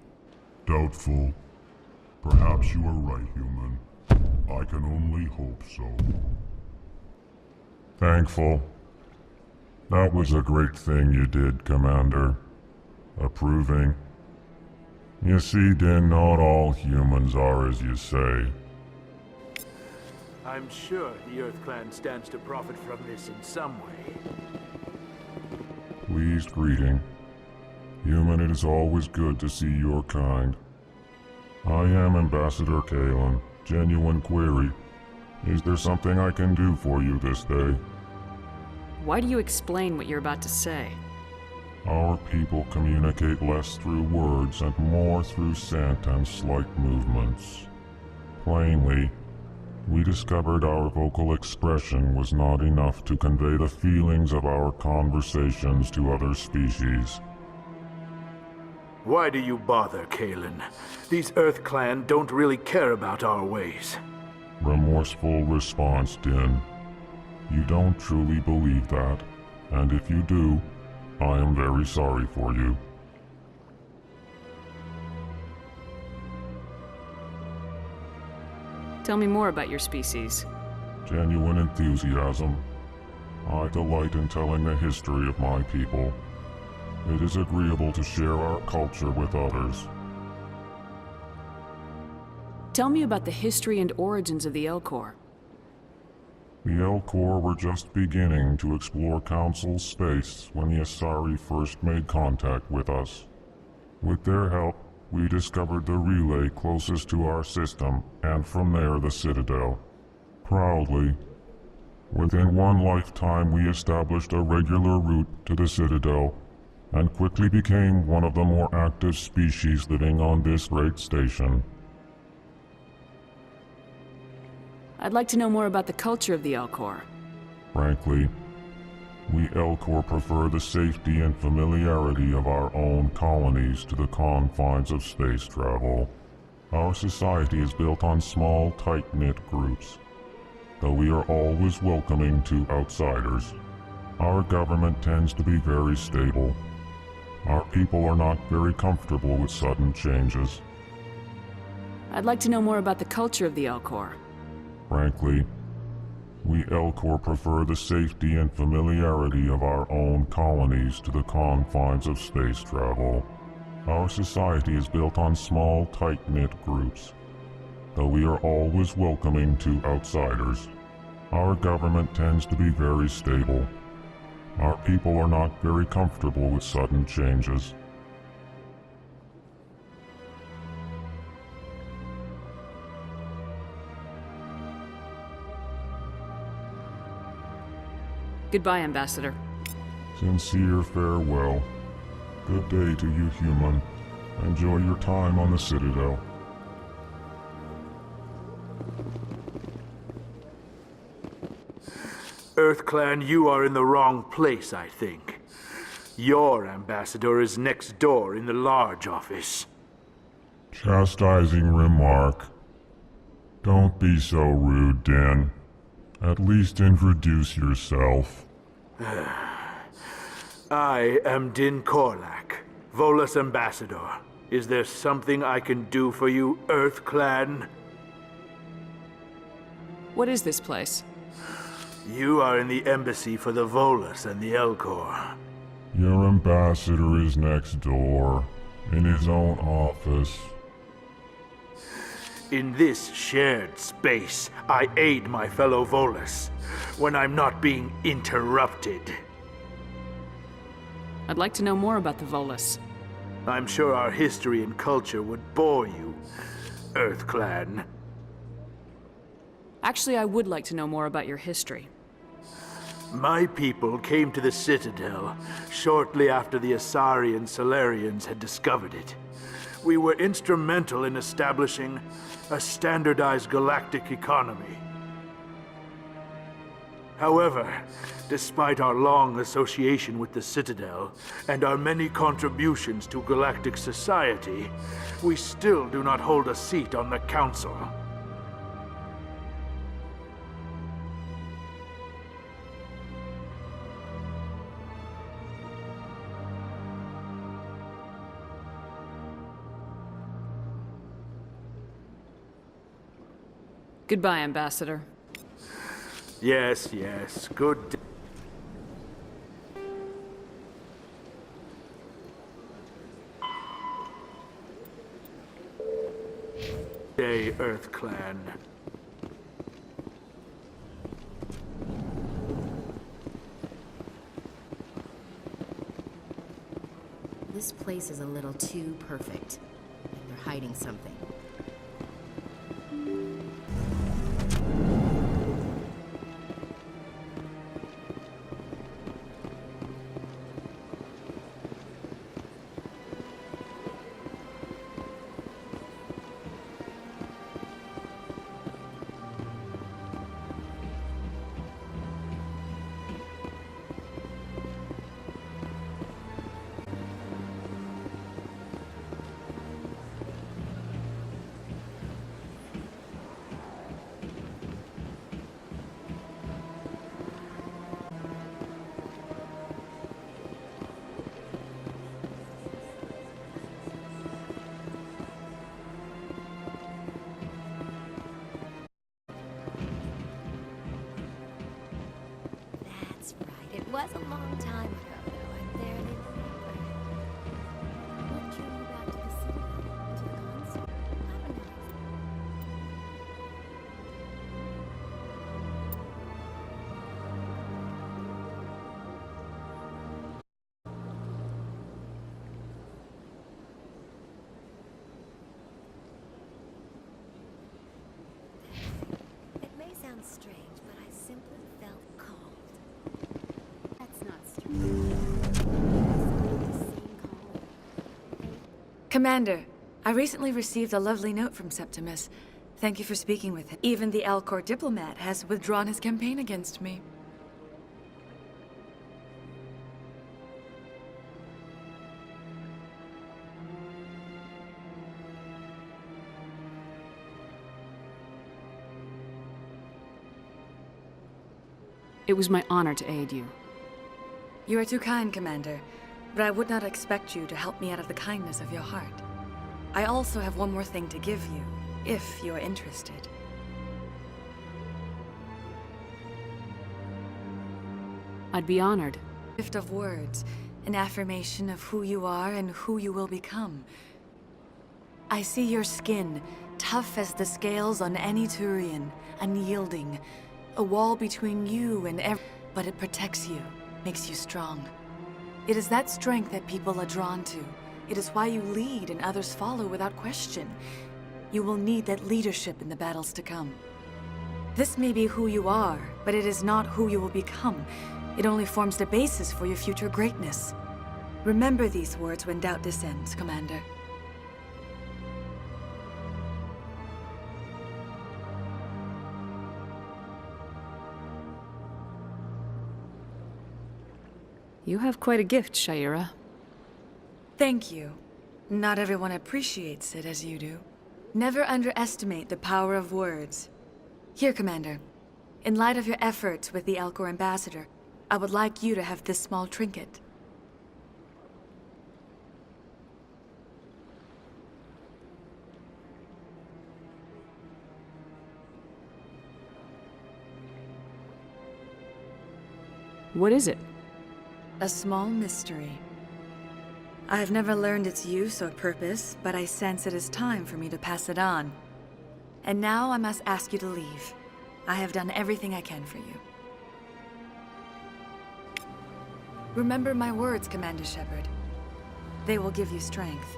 Doubtful. Perhaps you are right, human. I can only hope so. Thankful. That was a great thing you did, Commander. Approving. You see, Din, not all humans are as you say. I'm sure the Earth Clan stands to profit from this in some way. Pleased greeting. Human, it is always good to see your kind. I am Ambassador Kalen. Genuine query. Is there something I can do for you this day? Why do you explain what you're about to say? Our people communicate less through words and more through scent and slight movements. Plainly, we discovered our vocal expression was not enough to convey the feelings of our conversations to other species. Why do you bother, Kalen? These Earth Clan don't really care about our ways. Remorseful response, Din. You don't truly believe that, and if you do, I am very sorry for you. Tell me more about your species. Genuine enthusiasm. I delight in telling the history of my people. It is agreeable to share our culture with others. Tell me about the history and origins of the Elcor. The Elcor were just beginning to explore Council space when the Asari first made contact with us. With their help, we discovered the relay closest to our system, and from there the Citadel. Proudly, within one lifetime we established a regular route to the Citadel, and quickly became one of the more active species living on this great station. I'd like to know more about the culture of the Elcor. Frankly, we Elcor prefer the safety and familiarity of our own colonies to the confines of space travel. Our society is built on small, tight-knit groups. Though we are always welcoming to outsiders, our government tends to be very stable. Our people are not very comfortable with sudden changes. I'd like to know more about the culture of the Elcor. Frankly, we Elcor prefer the safety and familiarity of our own colonies to the confines of space travel. Our society is built on small, tight-knit groups. Though we are always welcoming to outsiders, our government tends to be very stable. Our people are not very comfortable with sudden changes. Goodbye, Ambassador. Sincere farewell. Good day to you, human. Enjoy your time on the Citadel. Earth Clan, you are in the wrong place, I think. Your ambassador is next door in the large office. Chastising remark. Don't be so rude, Din. At least introduce yourself. I am Din Korlak, Volus ambassador. Is there something I can do for you, Earth Clan? What is this place? You are in the embassy for the Volus and the Elcor. Your ambassador is next door, in his own office. In this shared space, I aid my fellow Volus when I'm not being interrupted. I'd like to know more about the Volus. I'm sure our history and culture would bore you, Earth Clan. Actually, I would like to know more about your history. My people came to the Citadel shortly after the Asari and Salarians had discovered it. We were instrumental in establishing a standardized galactic economy. However, despite our long association with the Citadel and our many contributions to galactic society, we still do not hold a seat on the Council. Goodbye, Ambassador. Yes, yes. Good day, Earth Clan. This place is a little too perfect. They're hiding something. That's right. It was a long time ago, though. I barely remember. What drew you back to the city? To the concert? It may sound strange, but I simply felt called. That's not strange. Commander, I recently received a lovely note from Septimus. Thank you for speaking with him. Even the Alcor diplomat has withdrawn his campaign against me. It was my honor to aid you. You are too kind, Commander, but I would not expect you to help me out of the kindness of your heart. I also have one more thing to give you, if you are interested. I'd be honored. Gift of words, an affirmation of who you are and who you will become. I see your skin, tough as the scales on any Turian, unyielding. A wall between you and but it protects you, makes you strong. It is that strength that people are drawn to. It is why you lead and others follow without question. You will need that leadership in the battles to come. This may be who you are, but it is not who you will become. It only forms the basis for your future greatness. Remember these words when doubt descends, Commander. You have quite a gift, Shayera. Thank you. Not everyone appreciates it as you do. Never underestimate the power of words. Here, Commander. In light of your efforts with the Alcor ambassador, I would like you to have this small trinket. What is it? A small mystery. I have never learned its use or purpose, but I sense it is time for me to pass it on. And now I must ask you to leave. I have done everything I can for you. Remember my words, Commander Shepard. They will give you strength.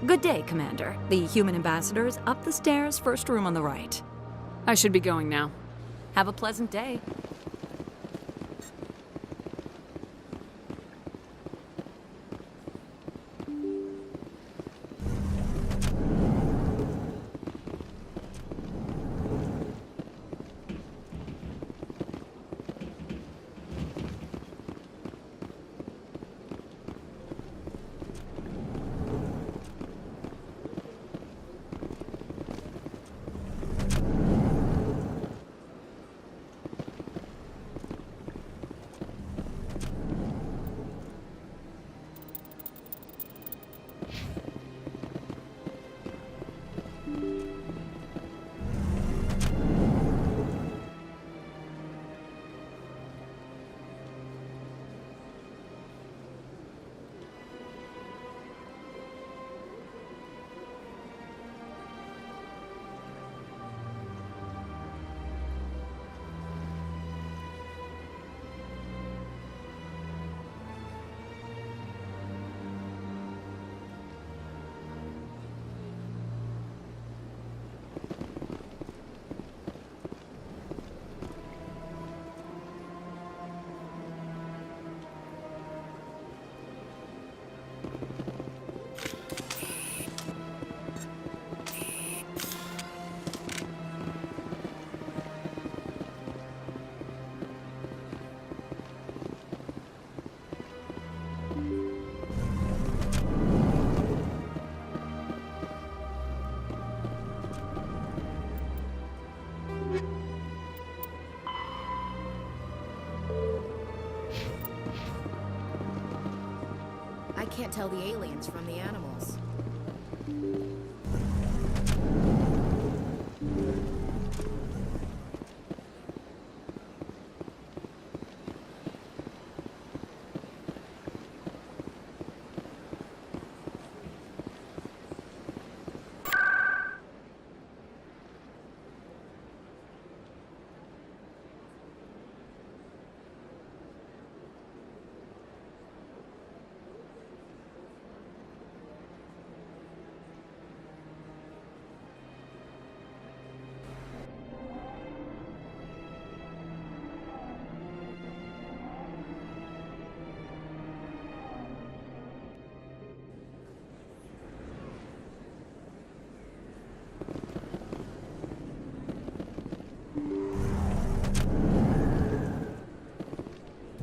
Good day, Commander. The human ambassador is up the stairs, first room on the right. I should be going now. Have a pleasant day. I can't tell the aliens from the animals.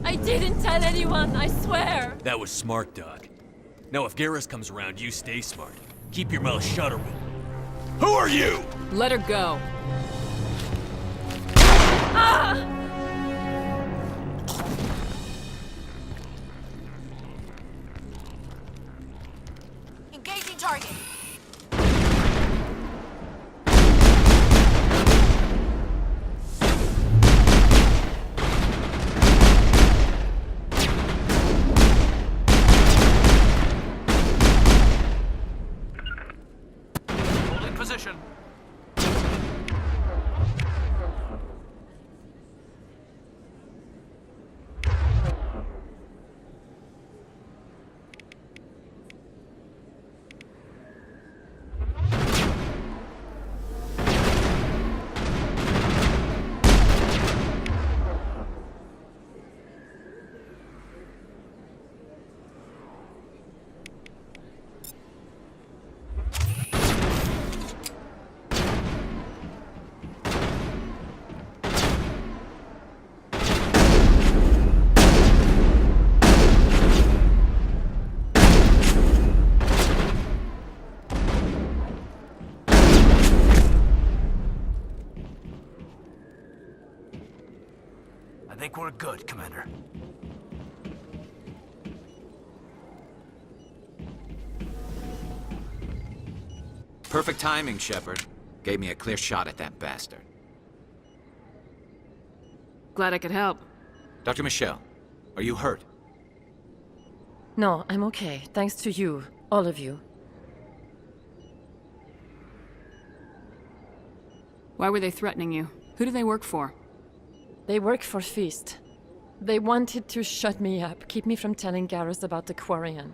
I didn't tell anyone, I swear! That was smart, Doc. Now if Garrus comes around, you stay smart. Keep your mouth shut or Who are you? Let her go. Ah! Engaging target. Holding position. I think we're good, Commander. Perfect timing, Shepard. Gave me a clear shot at that bastard. Glad I could help. Dr. Michelle, are you hurt? No, I'm okay. Thanks to you. All of you. Why were they threatening you? Who do they work for? They work for Feast. They wanted to shut me up, keep me from telling Garrus about the Quarian.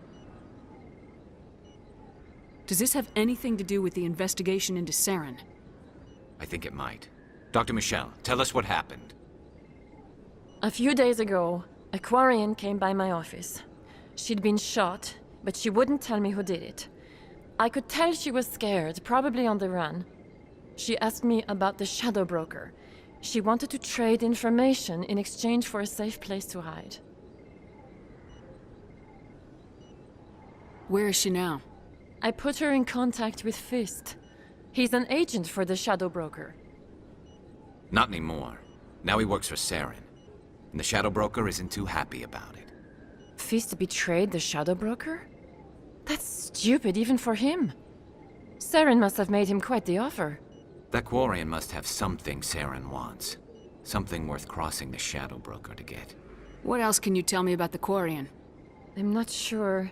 Does this have anything to do with the investigation into Saren? I think it might. Dr. Michelle, tell us what happened. A few days ago, a Quarian came by my office. She'd been shot, but she wouldn't tell me who did it. I could tell she was scared, probably on the run. She asked me about the Shadow Broker. She wanted to trade information in exchange for a safe place to hide. Where is she now? I put her in contact with Fist. He's an agent for the Shadow Broker. Not anymore. Now he works for Saren. And the Shadow Broker isn't too happy about it. Fist betrayed the Shadow Broker? That's stupid even for him. Saren must have made him quite the offer. That Quarian must have something Saren wants. Something worth crossing the Shadow Broker to get. What else can you tell me about the Quarian? I'm not sure.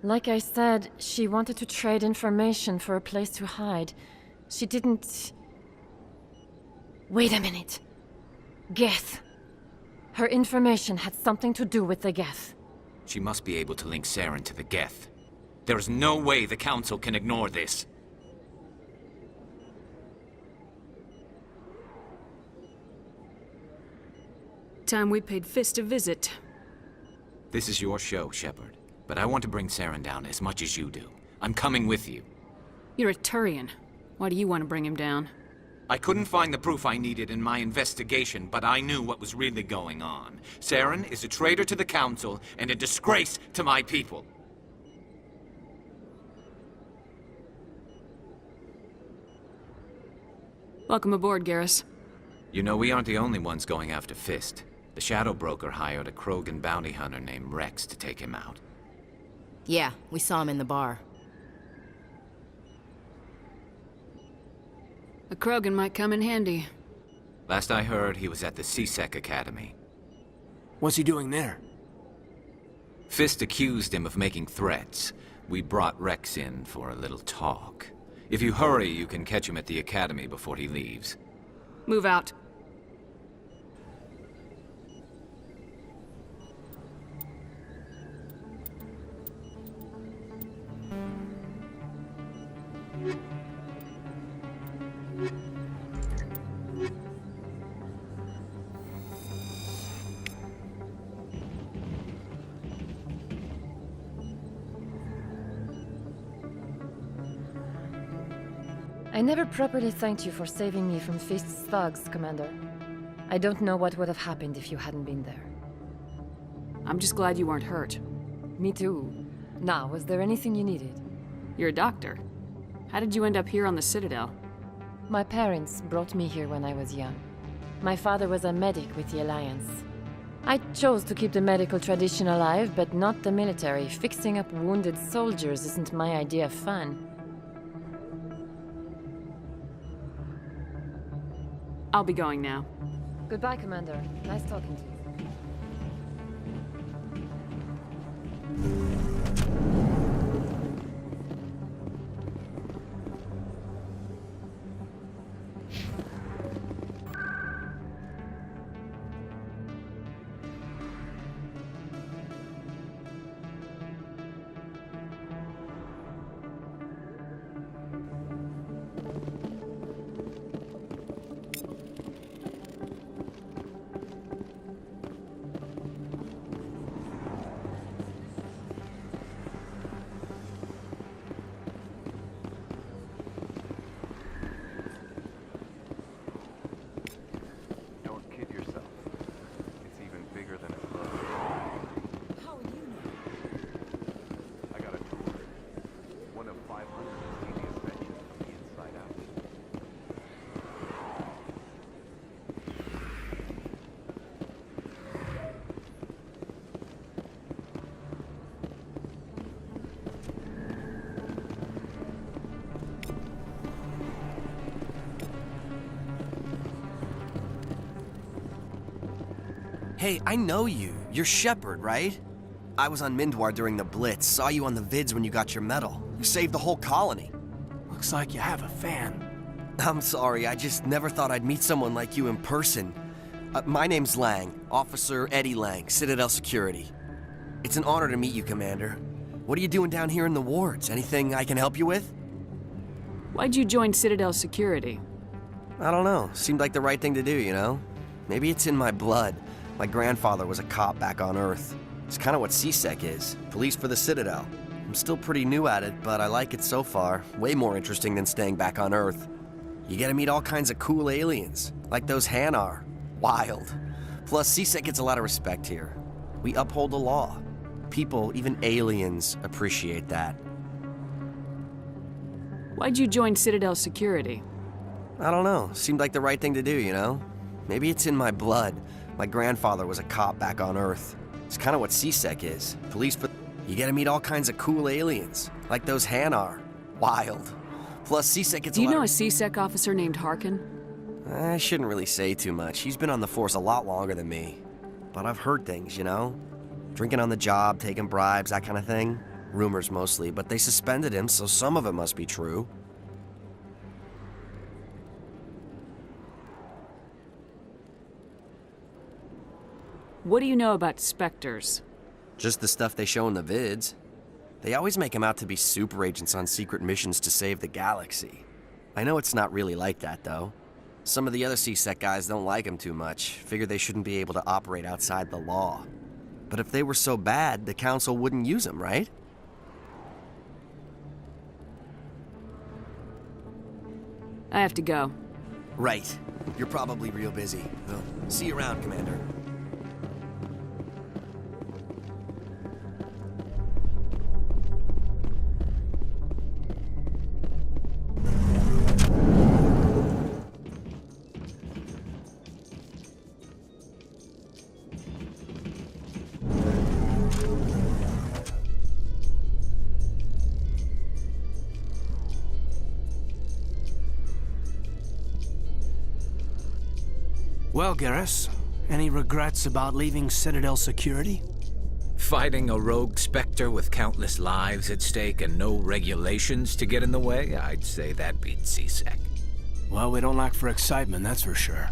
Like I said, she wanted to trade information for a place to hide. She didn't... Wait a minute. Geth. Her information had something to do with the Geth. She must be able to link Saren to the Geth. There is no way the Council can ignore this. Time we paid Fist a visit. This is your show, Shepard. But I want to bring Saren down as much as you do. I'm coming with you. You're a Turian. Why do you want to bring him down? I couldn't find the proof I needed in my investigation, but I knew what was really going on. Saren is a traitor to the Council and a disgrace to my people. Welcome aboard, Garrus. You know, we aren't the only ones going after Fist. The Shadow Broker hired a Krogan bounty hunter named Rex to take him out. Yeah, we saw him in the bar. A Krogan might come in handy. Last I heard, he was at the C-Sec Academy. What's he doing there? Fist accused him of making threats. We brought Rex in for a little talk. If you hurry, you can catch him at the Academy before he leaves. Move out. I never properly thanked you for saving me from Fist's thugs, Commander. I don't know what would have happened if you hadn't been there. I'm just glad you weren't hurt. Me too. Now, was there anything you needed? You're a doctor. How did you end up here on the Citadel? My parents brought me here when I was young. My father was a medic with the Alliance. I chose to keep the medical tradition alive, but not the military. Fixing up wounded soldiers isn't my idea of fun. I'll be going now. Goodbye, Commander. Nice talking to you. Hey, I know you. You're Shepard, right? I was on Mindwar during the Blitz, saw you on the vids when you got your medal. You saved the whole colony. Looks like you have a fan. I'm sorry, I just never thought I'd meet someone like you in person. My name's Lang, Officer Eddie Lang, Citadel Security. It's an honor to meet you, Commander. What are you doing down here in the wards? Anything I can help you with? Why'd you join Citadel Security? I don't know. Seemed like the right thing to do, you know? Maybe it's in my blood. My grandfather was a cop back on Earth. It's kind of what CSEC is. Police for the Citadel. I'm still pretty new at it, but I like it so far. Way more interesting than staying back on Earth. You get to meet all kinds of cool aliens, like those Hanar. Wild. Plus, CSEC gets a lot of respect here. We uphold the law. People, even aliens, appreciate that. Why'd you join Citadel Security? I don't know. Seemed like the right thing to do, you know? Maybe it's in my blood. My grandfather was a cop back on Earth. It's kind of what CSEC is. Police for... You get to meet all kinds of cool aliens, like those Hanar. Wild. Plus, CSEC gets Do you know a CSEC officer named Harkin? I shouldn't really say too much. He's been on the force a lot longer than me. But I've heard things, you know? Drinking on the job, taking bribes, that kind of thing. Rumors mostly, but they suspended him, so some of it must be true. What do you know about Spectres? Just the stuff they show in the vids. They always make them out to be super agents on secret missions to save the galaxy. I know it's not really like that, though. Some of the other CSEC guys don't like them too much, figure they shouldn't be able to operate outside the law. But if they were so bad, the Council wouldn't use them, right? I have to go. Right. You're probably real busy. Well, see you around, Commander. Well, Garrus, any regrets about leaving Citadel Security? Fighting a rogue Spectre with countless lives at stake and no regulations to get in the way? I'd say that beats CSEC. Well, we don't lack for excitement, that's for sure.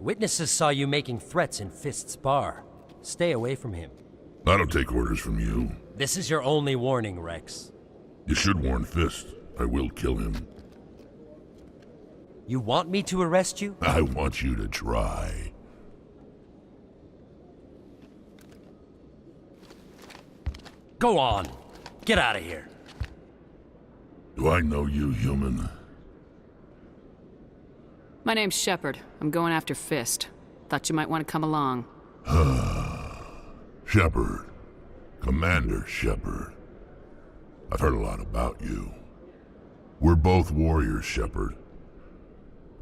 Witnesses saw you making threats in Fist's bar. Stay away from him. I don't take orders from you. This is your only warning, Rex. You should warn Fist. I will kill him. You want me to arrest you? I want you to try. Go on. Get out of here. Do I know you, human? My name's Shepard. I'm going after Fist. Thought you might want to come along. Shepard. Commander Shepard. I've heard a lot about you. We're both warriors, Shepard.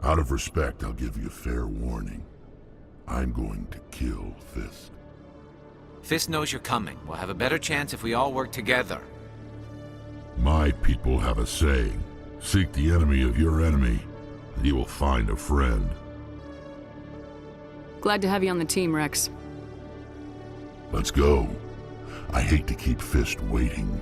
Out of respect, I'll give you fair warning. I'm going to kill Fist. Fist knows you're coming. We'll have a better chance if we all work together. My people have a saying. Seek the enemy of your enemy, and you will find a friend. Glad to have you on the team, Rex. Let's go. I hate to keep Fist waiting.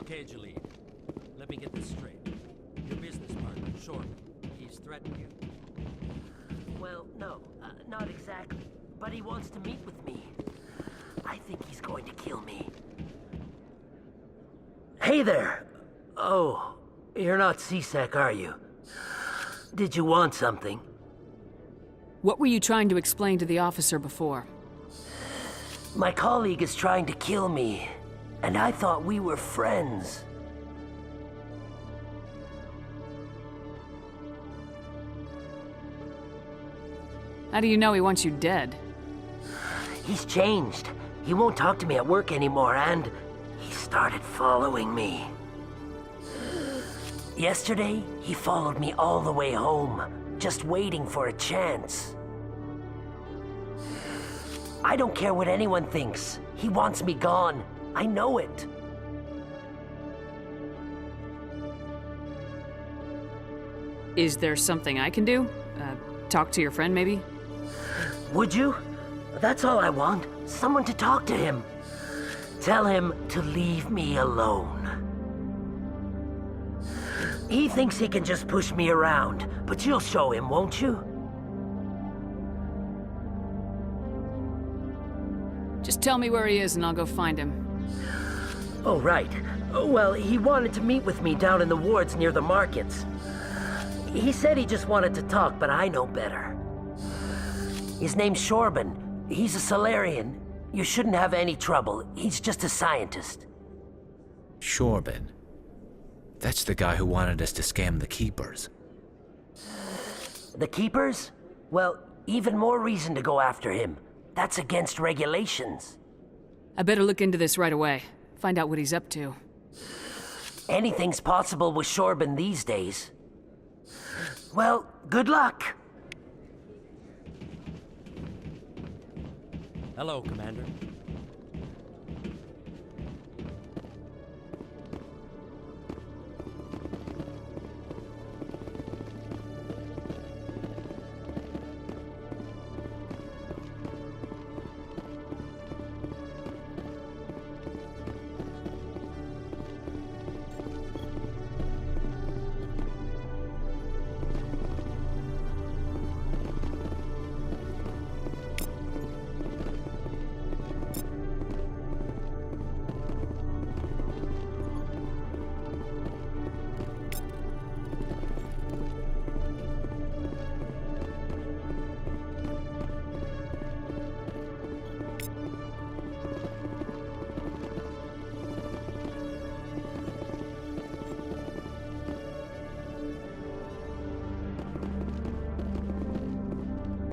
Okay, Jalid. Let me get this straight. Your business partner, Shorman, he's threatened you? Well, no, not exactly. But he wants to meet with me. I think he's going to kill me. Hey there! Oh, you're not CSEC, are you? Did you want something? What were you trying to explain to the officer before? My colleague is trying to kill me, and I thought we were friends. How do you know he wants you dead? He's changed. He won't talk to me at work anymore, and he started following me. Yesterday, he followed me all the way home, just waiting for a chance. I don't care what anyone thinks. He wants me gone. I know it. Is there something I can do? Talk to your friend, maybe? Would you? That's all I want. Someone to talk to him. Tell him to leave me alone. He thinks he can just push me around, but you'll show him, won't you? Just tell me where he is and I'll go find him. Oh, right. Well, he wanted to meet with me down in the wards near the markets. He said he just wanted to talk, but I know better. His name's Shorban. He's a Solarian. You shouldn't have any trouble. He's just a scientist. Shorban. That's the guy who wanted us to scam the Keepers. The Keepers? Well, even more reason to go after him. That's against regulations. I better look into this right away. Find out what he's up to. Anything's possible with Shorban these days. Well, good luck. Hello, Commander.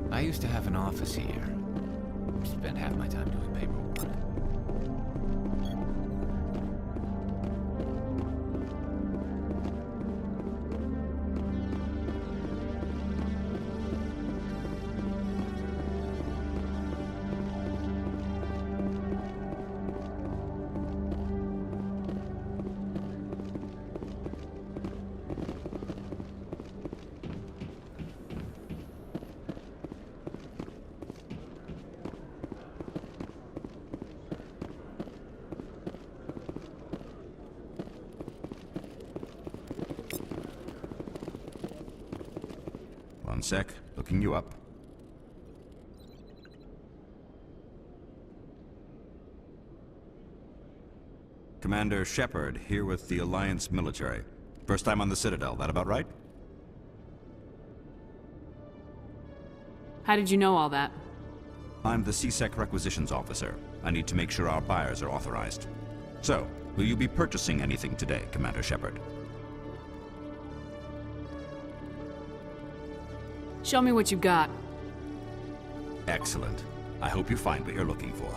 I used to have an office here. Spent half my time doing paperwork. One sec, looking you up. Commander Shepard, here with the Alliance military. First time on the Citadel, that about right? How did you know all that? I'm the CSEC requisitions officer. I need to make sure our buyers are authorized. So, will you be purchasing anything today, Commander Shepard? Show me what you got. Excellent. I hope you find what you're looking for.